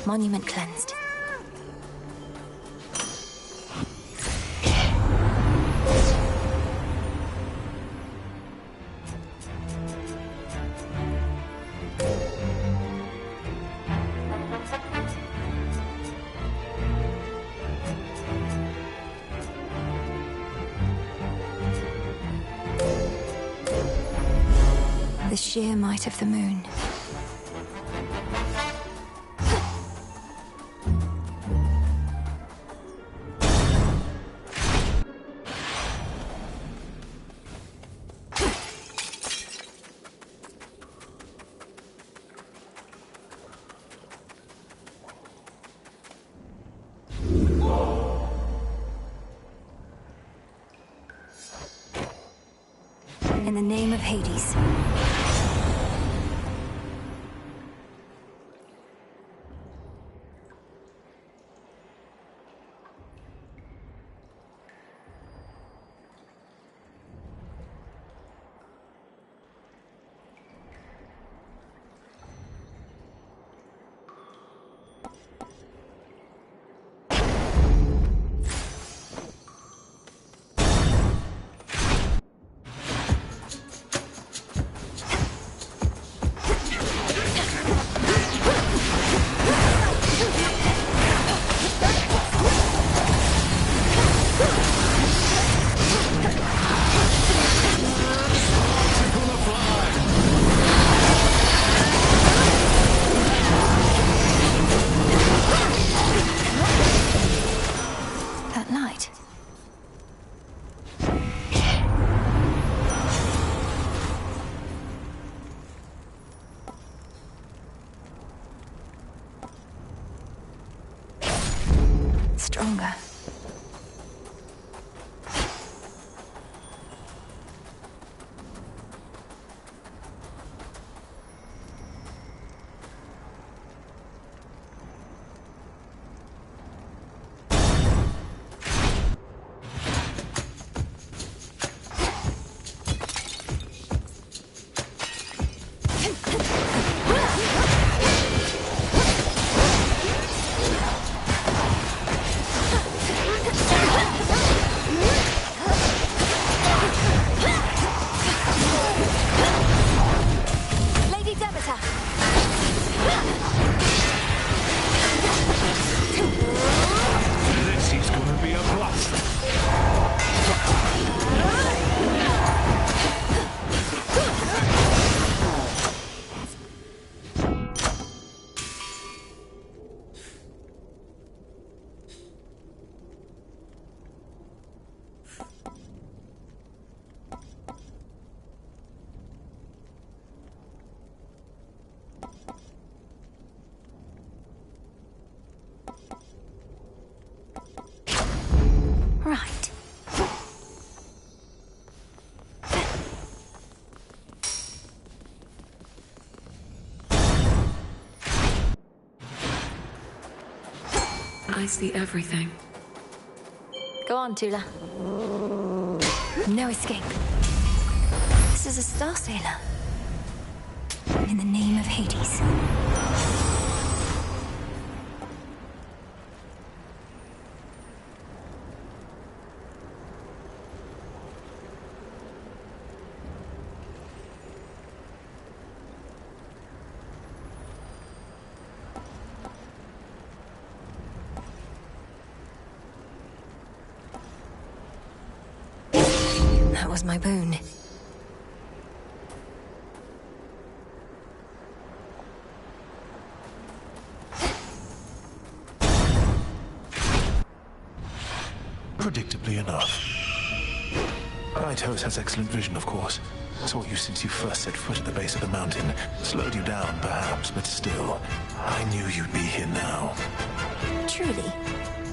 Monument cleansed. The sheer might of the moon. In the name of Hades. That light. Stronger. I see everything. Go on, Tula. No escape. This is a Star Sailor. In the name of Hades. That was my boon. Predictably enough. Nighthouse has excellent vision, of course. Saw you since you first set foot at the base of the mountain. Slowed you down, perhaps, but still. I knew you'd be here now. Truly?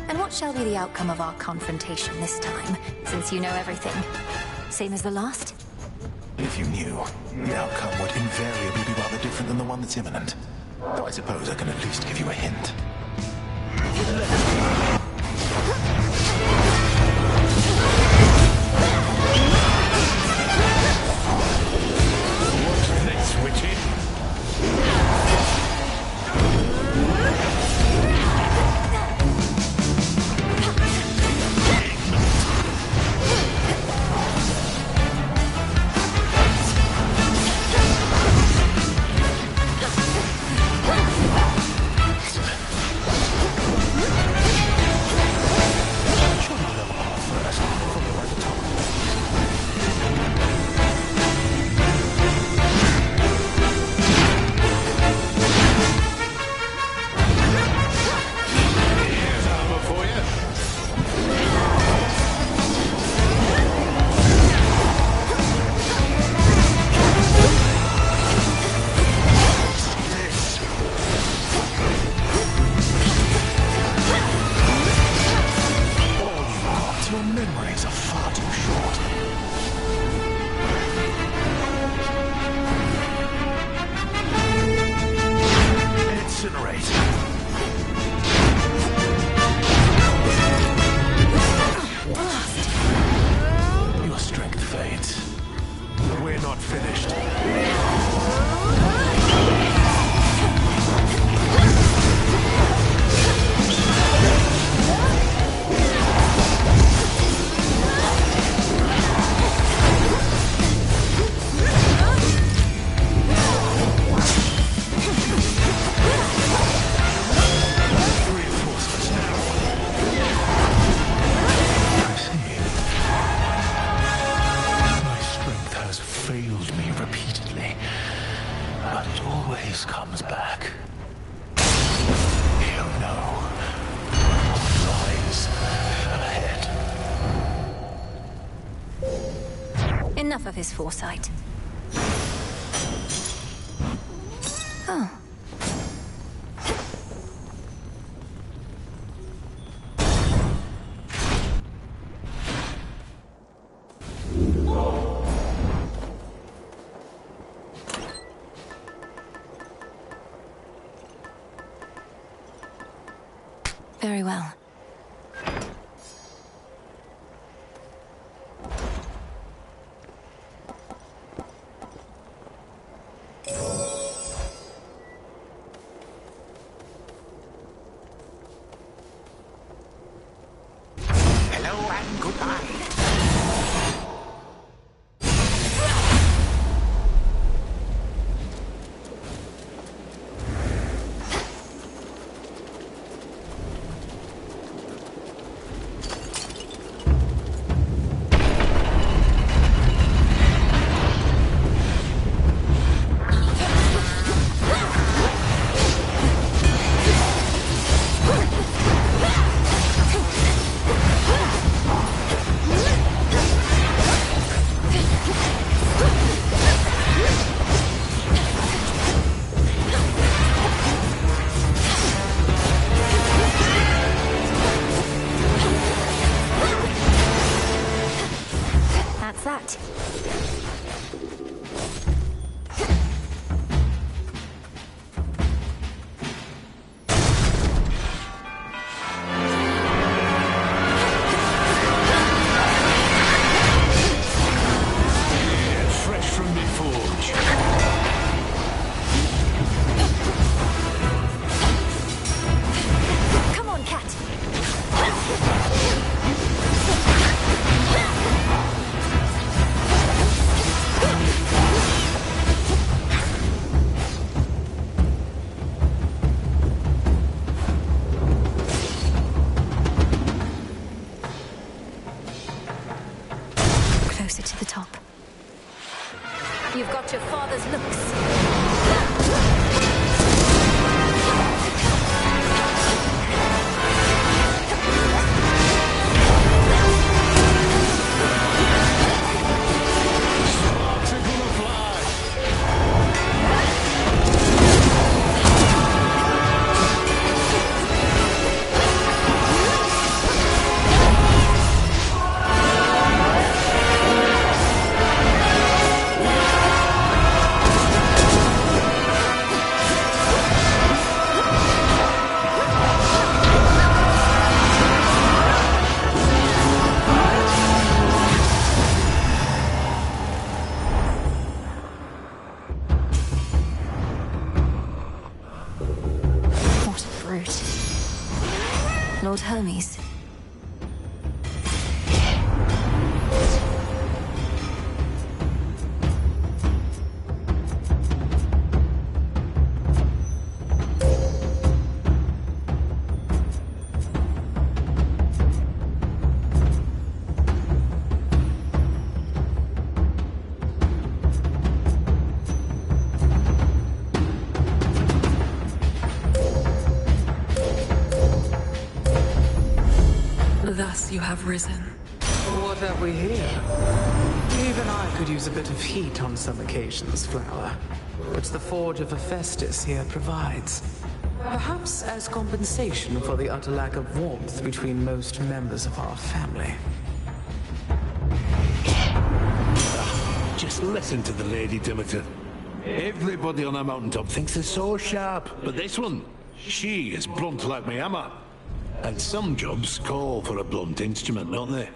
And what shall be the outcome of our confrontation this time, since you know everything? Same as the last? If you knew, the outcome would invariably be rather different than the one that's imminent. Though I suppose I can at least give you a hint. What's next, Witchy? Enough of his foresight. Oh. Very well. others loose. Lord Hermes. Thus you have risen. What have we here? Even I could use a bit of heat on some occasions, Flower. Which the Forge of Hephaestus here provides. Perhaps as compensation for the utter lack of warmth between most members of our family. Just listen to the Lady Demeter. Everybody on a mountaintop thinks they're so sharp, but this one, she is blunt like my hammer. And some jobs call for a blunt instrument, don't they?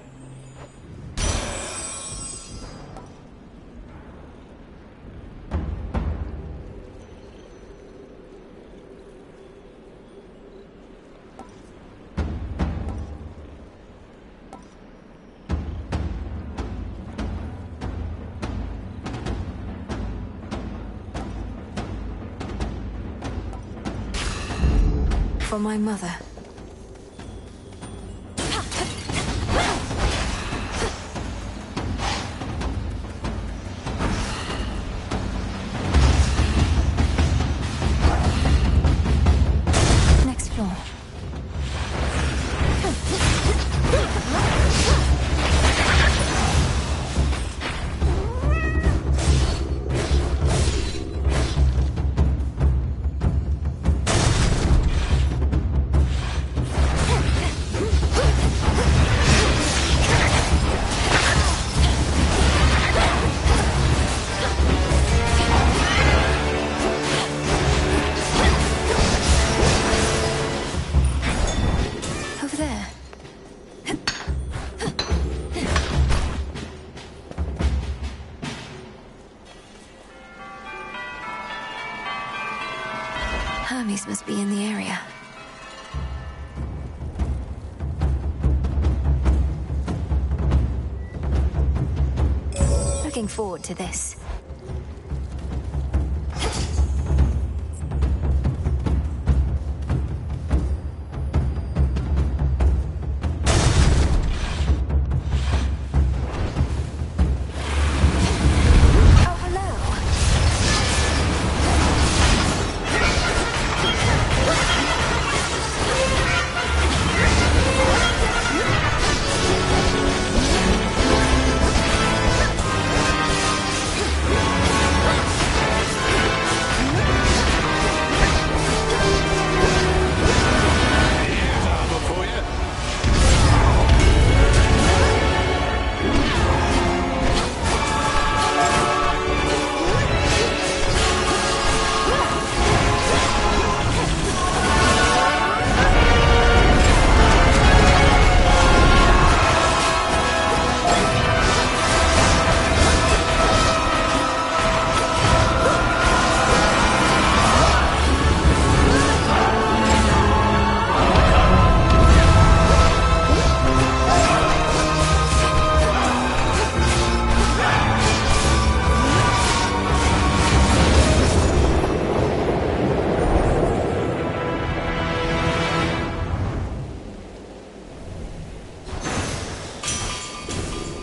For my mother. Next floor. Hermes must be in the area. Looking forward to this.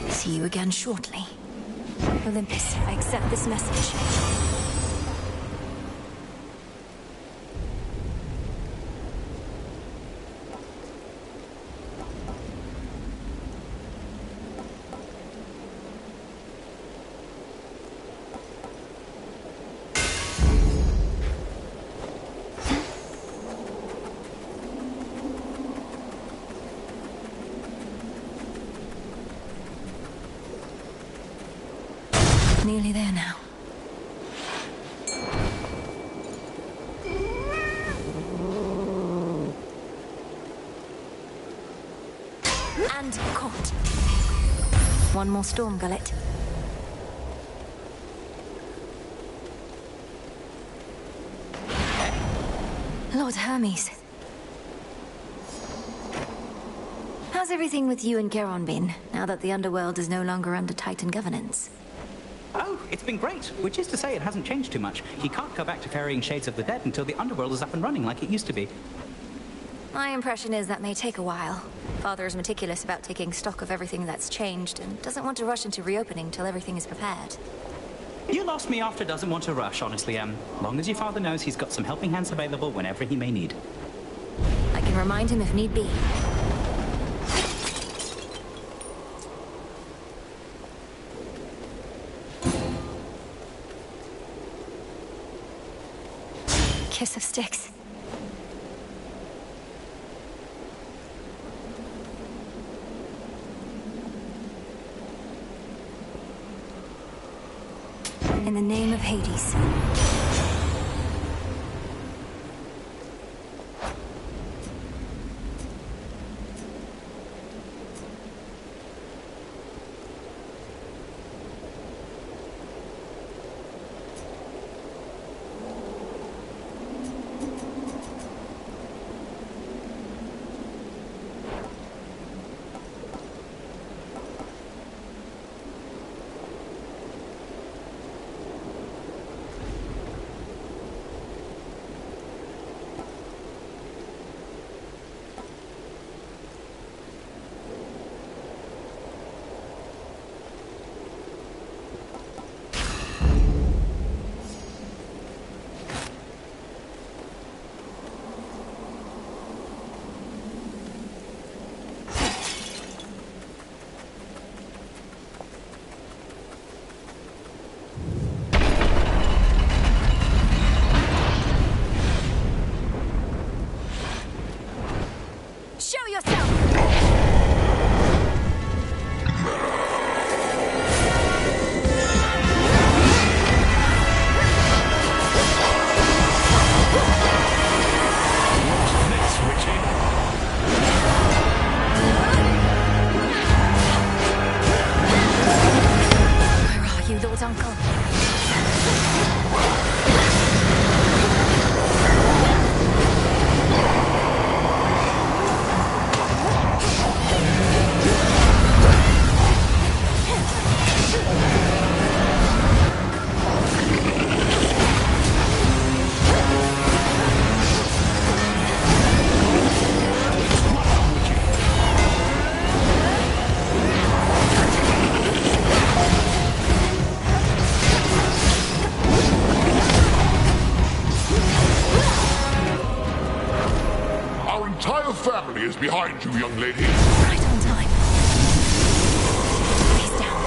See you again shortly. Olympus, I accept this message. Nearly there now. And caught. One more storm gullet. Lord Hermes. How's everything with you and Charon been, now that the underworld is no longer under Titan governance? Oh, it's been great, which is to say it hasn't changed too much. He can't go back to ferrying Shades of the Dead until the underworld is up and running like it used to be. My impression is that may take a while. Father is meticulous about taking stock of everything that's changed and doesn't want to rush into reopening till everything is prepared. You lost me after doesn't want to rush, honestly, long as your father knows he's got some helping hands available whenever he may need. I can remind him if need be. Kiss of Styx. In the name of Hades. Family is behind you, young lady. Right on time. Face down.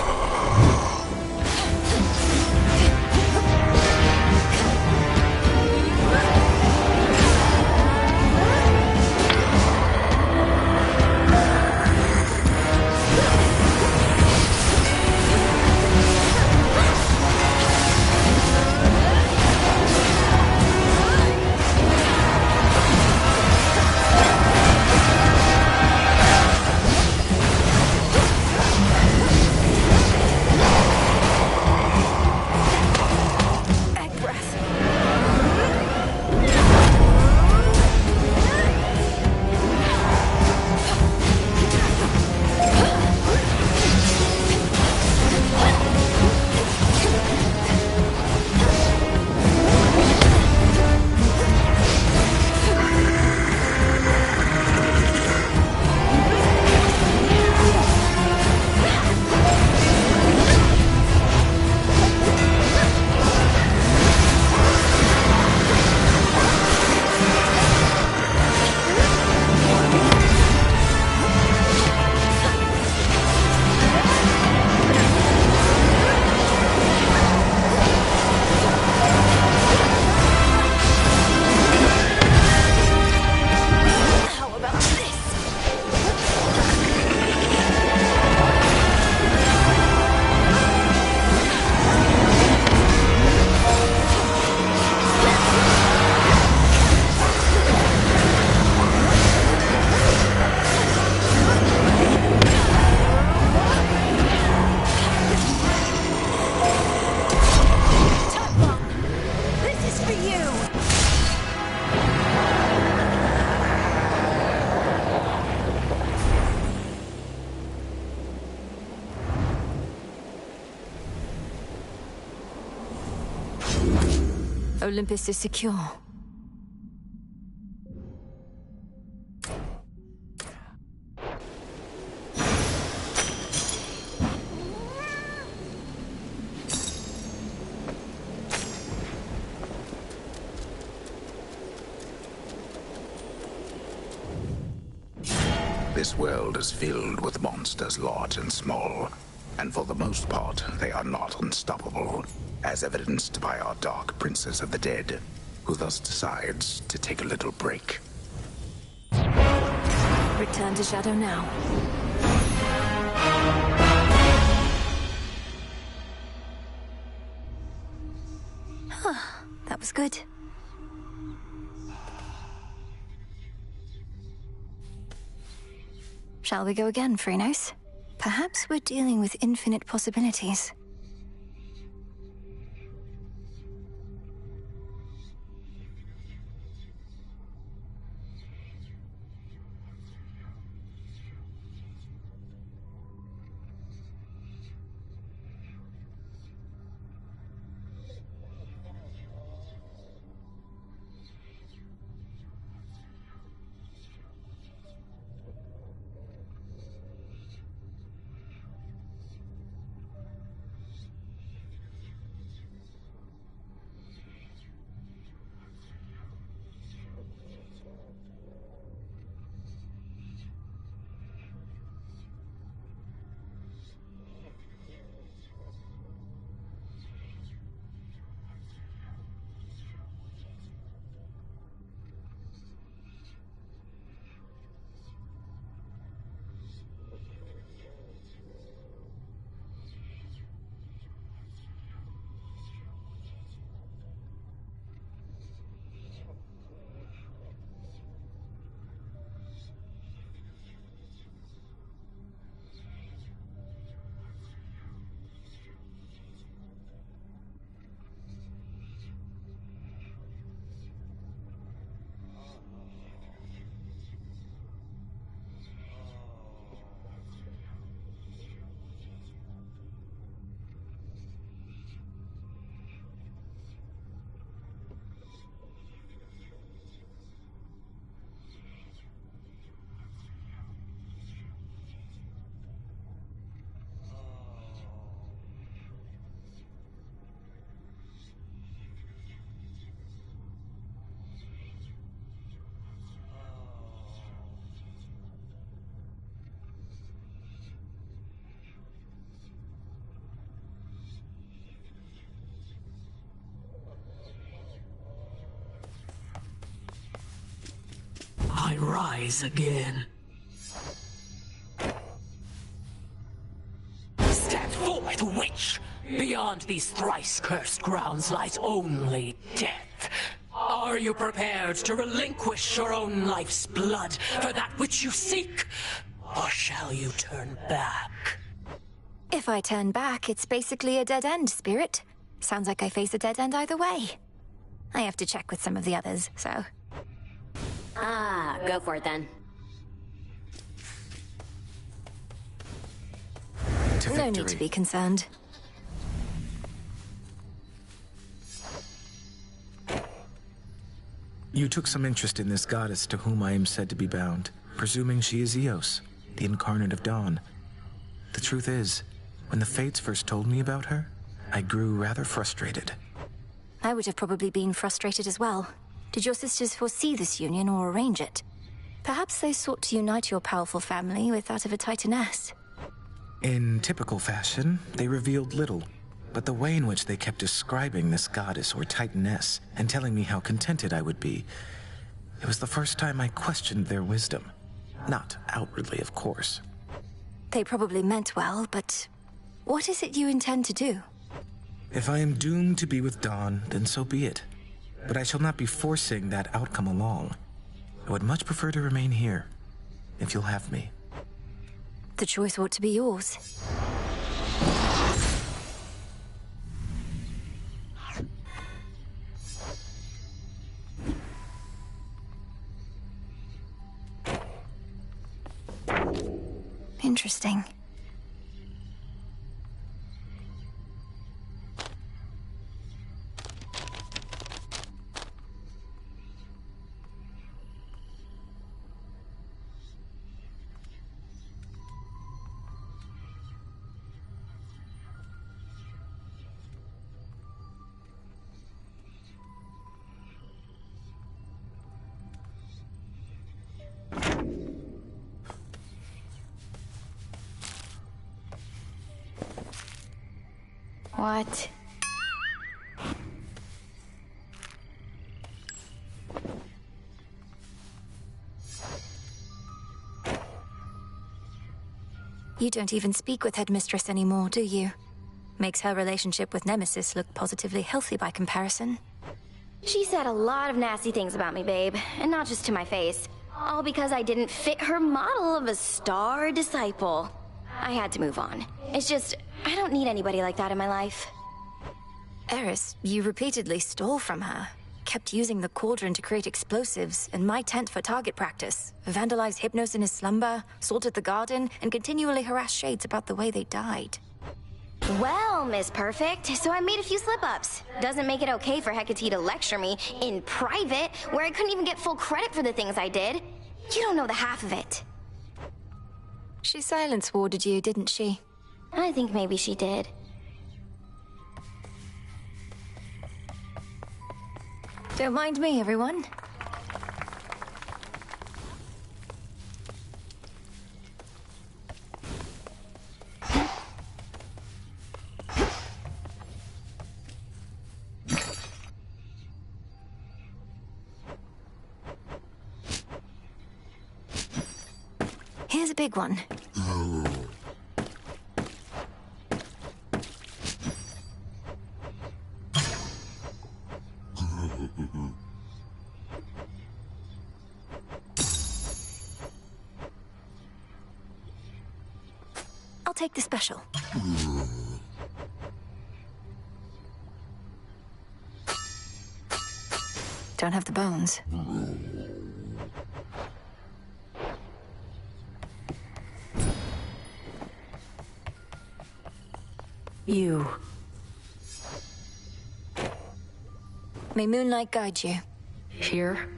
Olympus is secure. This world is filled with monsters large and small, and for the most part, they are not unstoppable, as evidenced by our Dark Princess of the Dead, who thus decides to take a little break. Return to Shadow now. That was good. Shall we go again, Phrynos? Perhaps we're dealing with infinite possibilities. I rise again. Stand forth, witch! Beyond these thrice-cursed grounds lies only death. Are you prepared to relinquish your own life's blood for that which you seek? Or shall you turn back? If I turn back, it's basically a dead end, Spirit. Sounds like I face a dead end either way. I have to check with some of the others, so... Go for it then. No need to be concerned. You took some interest in this goddess to whom I am said to be bound, presuming she is Eos, the incarnate of dawn. The truth is, when the Fates first told me about her, I grew rather frustrated. I would have probably been frustrated as well. Did your sisters foresee this union or arrange it? Perhaps they sought to unite your powerful family with that of a Titaness. In typical fashion, they revealed little, but the way in which they kept describing this goddess or Titaness and telling me how contented I would be, it was the first time I questioned their wisdom. Not outwardly, of course. They probably meant well, but what is it you intend to do? If I am doomed to be with Dawn, then so be it. But I shall not be forcing that outcome along. I would much prefer to remain here, if you'll have me. The choice ought to be yours. Interesting. What? You don't even speak with Headmistress anymore, do you? Makes her relationship with Nemesis look positively healthy by comparison. She said a lot of nasty things about me, babe. And not just to my face. All because I didn't fit her model of a star disciple. I had to move on. It's just, I don't need anybody like that in my life. Eris, you repeatedly stole from her. Kept using the cauldron to create explosives, and my tent for target practice. Vandalized Hypnos in his slumber, salted the garden, and continually harassed Shades about the way they died. Well, Miss Perfect, so I made a few slip-ups. Doesn't make it okay for Hecate to lecture me in private, where I couldn't even get full credit for the things I did. You don't know the half of it. She silence-warded you, didn't she? I think maybe she did. Don't mind me, everyone. Here's a big one. I'll take the special. Don't have the bones. You. May moonlight guide you. Here?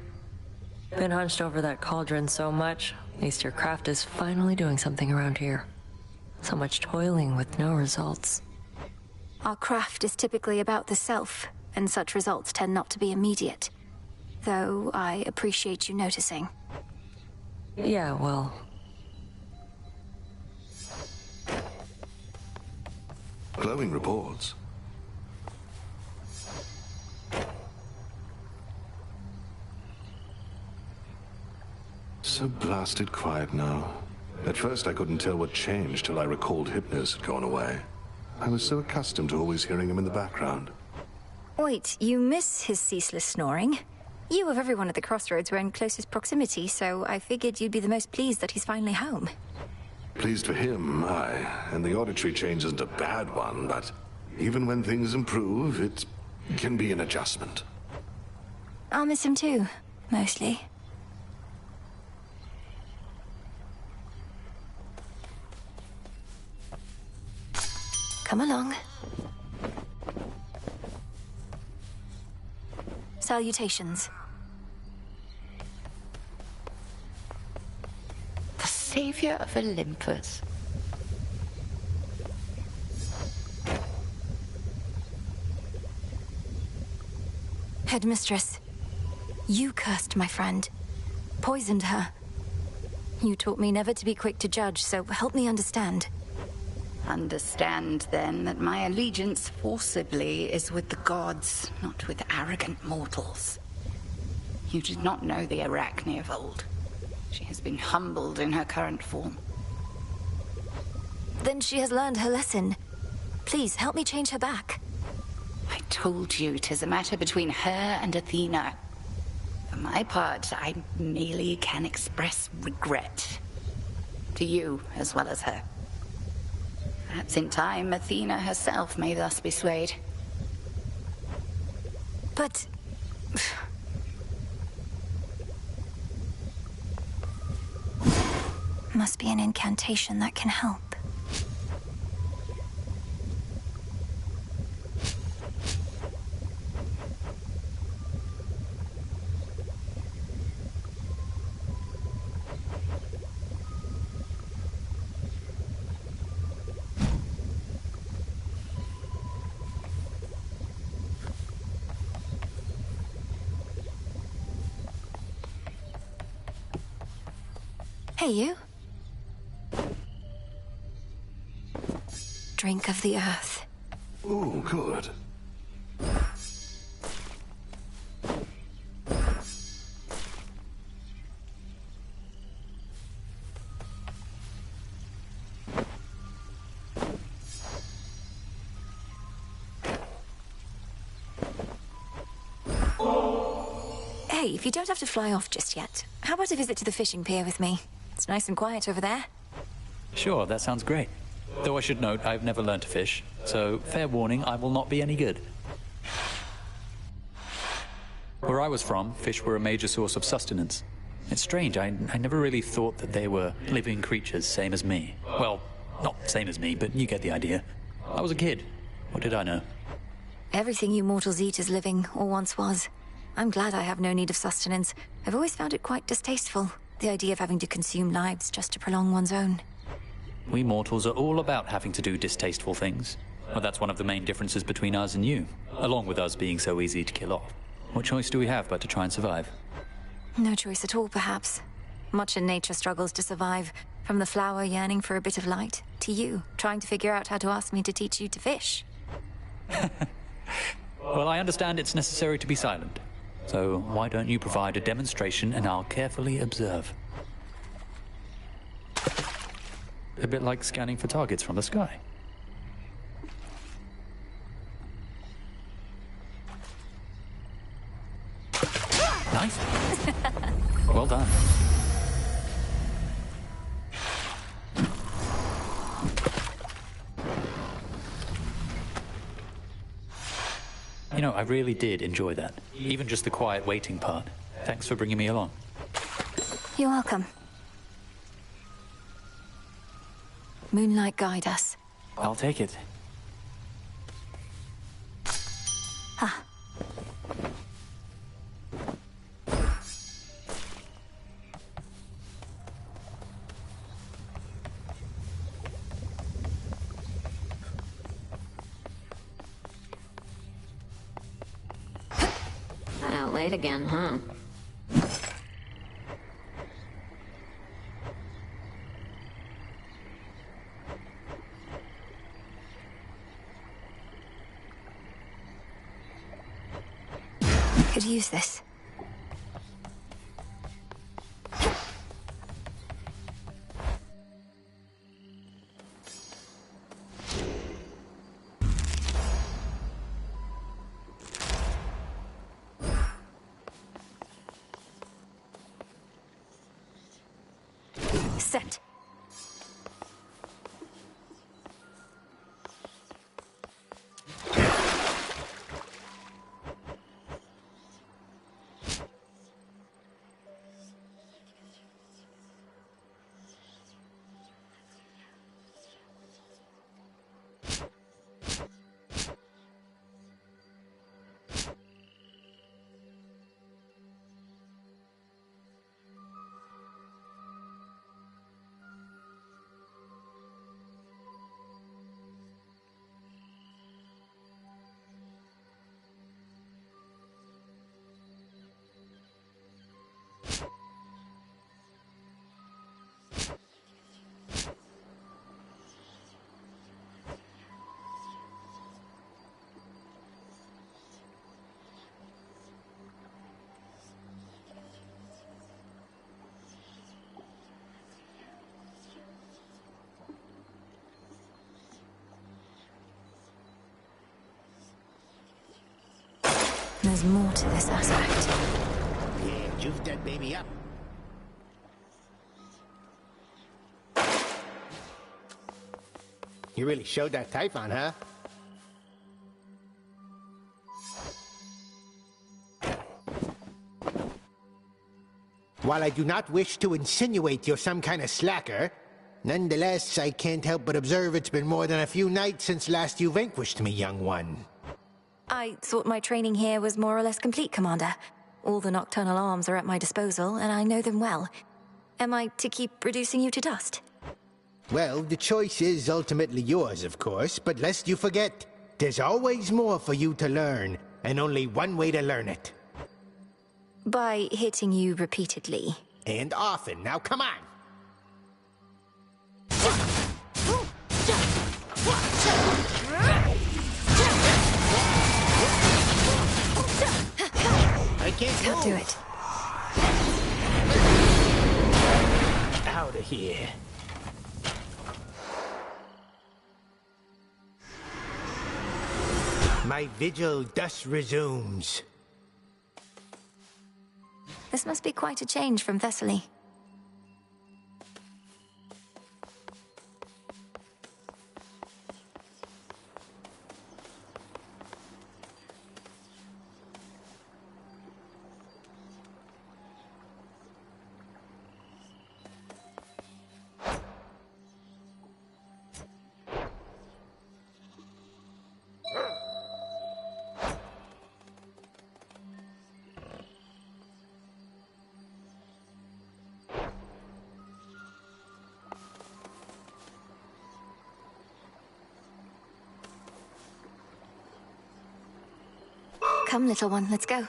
Been hunched over that cauldron so much, at least your craft is finally doing something around here. So much toiling with no results. Our craft is typically about the self, and such results tend not to be immediate. Though I appreciate you noticing. Yeah, well... Glowing reports. So blasted quiet now. At first I couldn't tell what changed till I recalled Hypnos had gone away. I was so accustomed to always hearing him in the background. Wait, you miss his ceaseless snoring? You of everyone at the crossroads were in closest proximity, so I figured you'd be the most pleased that he's finally home. Pleased for him, aye. And the auditory change isn't a bad one, but even when things improve, it can be an adjustment. I'll miss him too, mostly. Come along. Salutations. The savior of Olympus. Headmistress, you cursed my friend. Poisoned her. You taught me never to be quick to judge, so help me understand. Understand, then, that my allegiance forcibly is with the gods, not with arrogant mortals. You did not know the Arachne of old. She has been humbled in her current form. Then she has learned her lesson. Please, help me change her back. I told you 'tis a matter between her and Athena. For my part, I merely can express regret. To you, as well as her. Perhaps in time, Athena herself may thus be swayed. But... must be an incantation that can help. Hey, you. Drink of the earth. Oh, good. Hey, if you don't have to fly off just yet, how about a visit to the fishing pier with me? It's nice and quiet over there. Sure, that sounds great. Though I should note, I've never learned to fish, so fair warning, I will not be any good. Where I was from, fish were a major source of sustenance. It's strange, I never really thought that they were living creatures, same as me. Well, not same as me, but you get the idea. I was a kid. What did I know? Everything you mortals eat is living, or once was. I'm glad I have no need of sustenance. I've always found it quite distasteful, the idea of having to consume lives just to prolong one's own. We mortals are all about having to do distasteful things. Well, that's one of the main differences between us and you, along with us being so easy to kill off. What choice do we have but to try and survive? No choice at all, perhaps. Much in nature struggles to survive, from the flower yearning for a bit of light, to you, trying to figure out how to ask me to teach you to fish. Well, I understand it's necessary to be silent. So why don't you provide a demonstration and I'll carefully observe. A bit like scanning for targets from the sky. Nice. Well done. You know, I really did enjoy that. Even just the quiet waiting part. Thanks for bringing me along. You're welcome. Moonlight, guide us. I'll take it. Ah. Out late again, huh? Could use this. Set. There's more to this aspect. Yeah, juice that baby up. You really showed that Typhon, huh? While I do not wish to insinuate you're some kind of slacker, nonetheless, I can't help but observe it's been more than a few nights since last you vanquished me, young one. I thought my training here was more or less complete, Commander. All the nocturnal arms are at my disposal, and I know them well. Am I to keep reducing you to dust? Well, the choice is ultimately yours, of course, but lest you forget, there's always more for you to learn, and only one way to learn it. By hitting you repeatedly. And often. Now, come on! Can't do it. Out of here. My vigil thus resumes. This must be quite a change from Thessaly. Come, little one, let's go.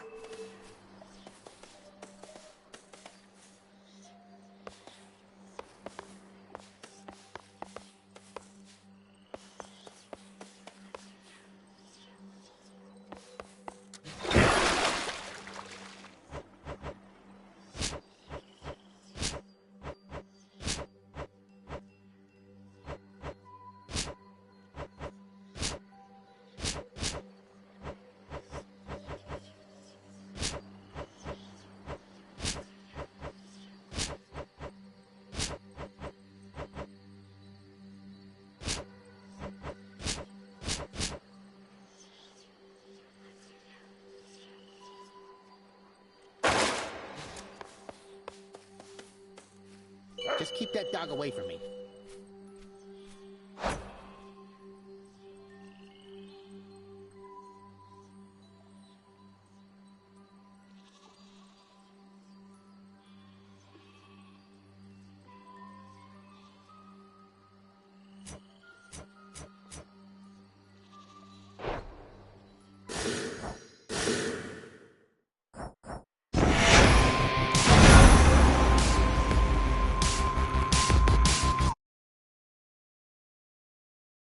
Just keep that dog away from me.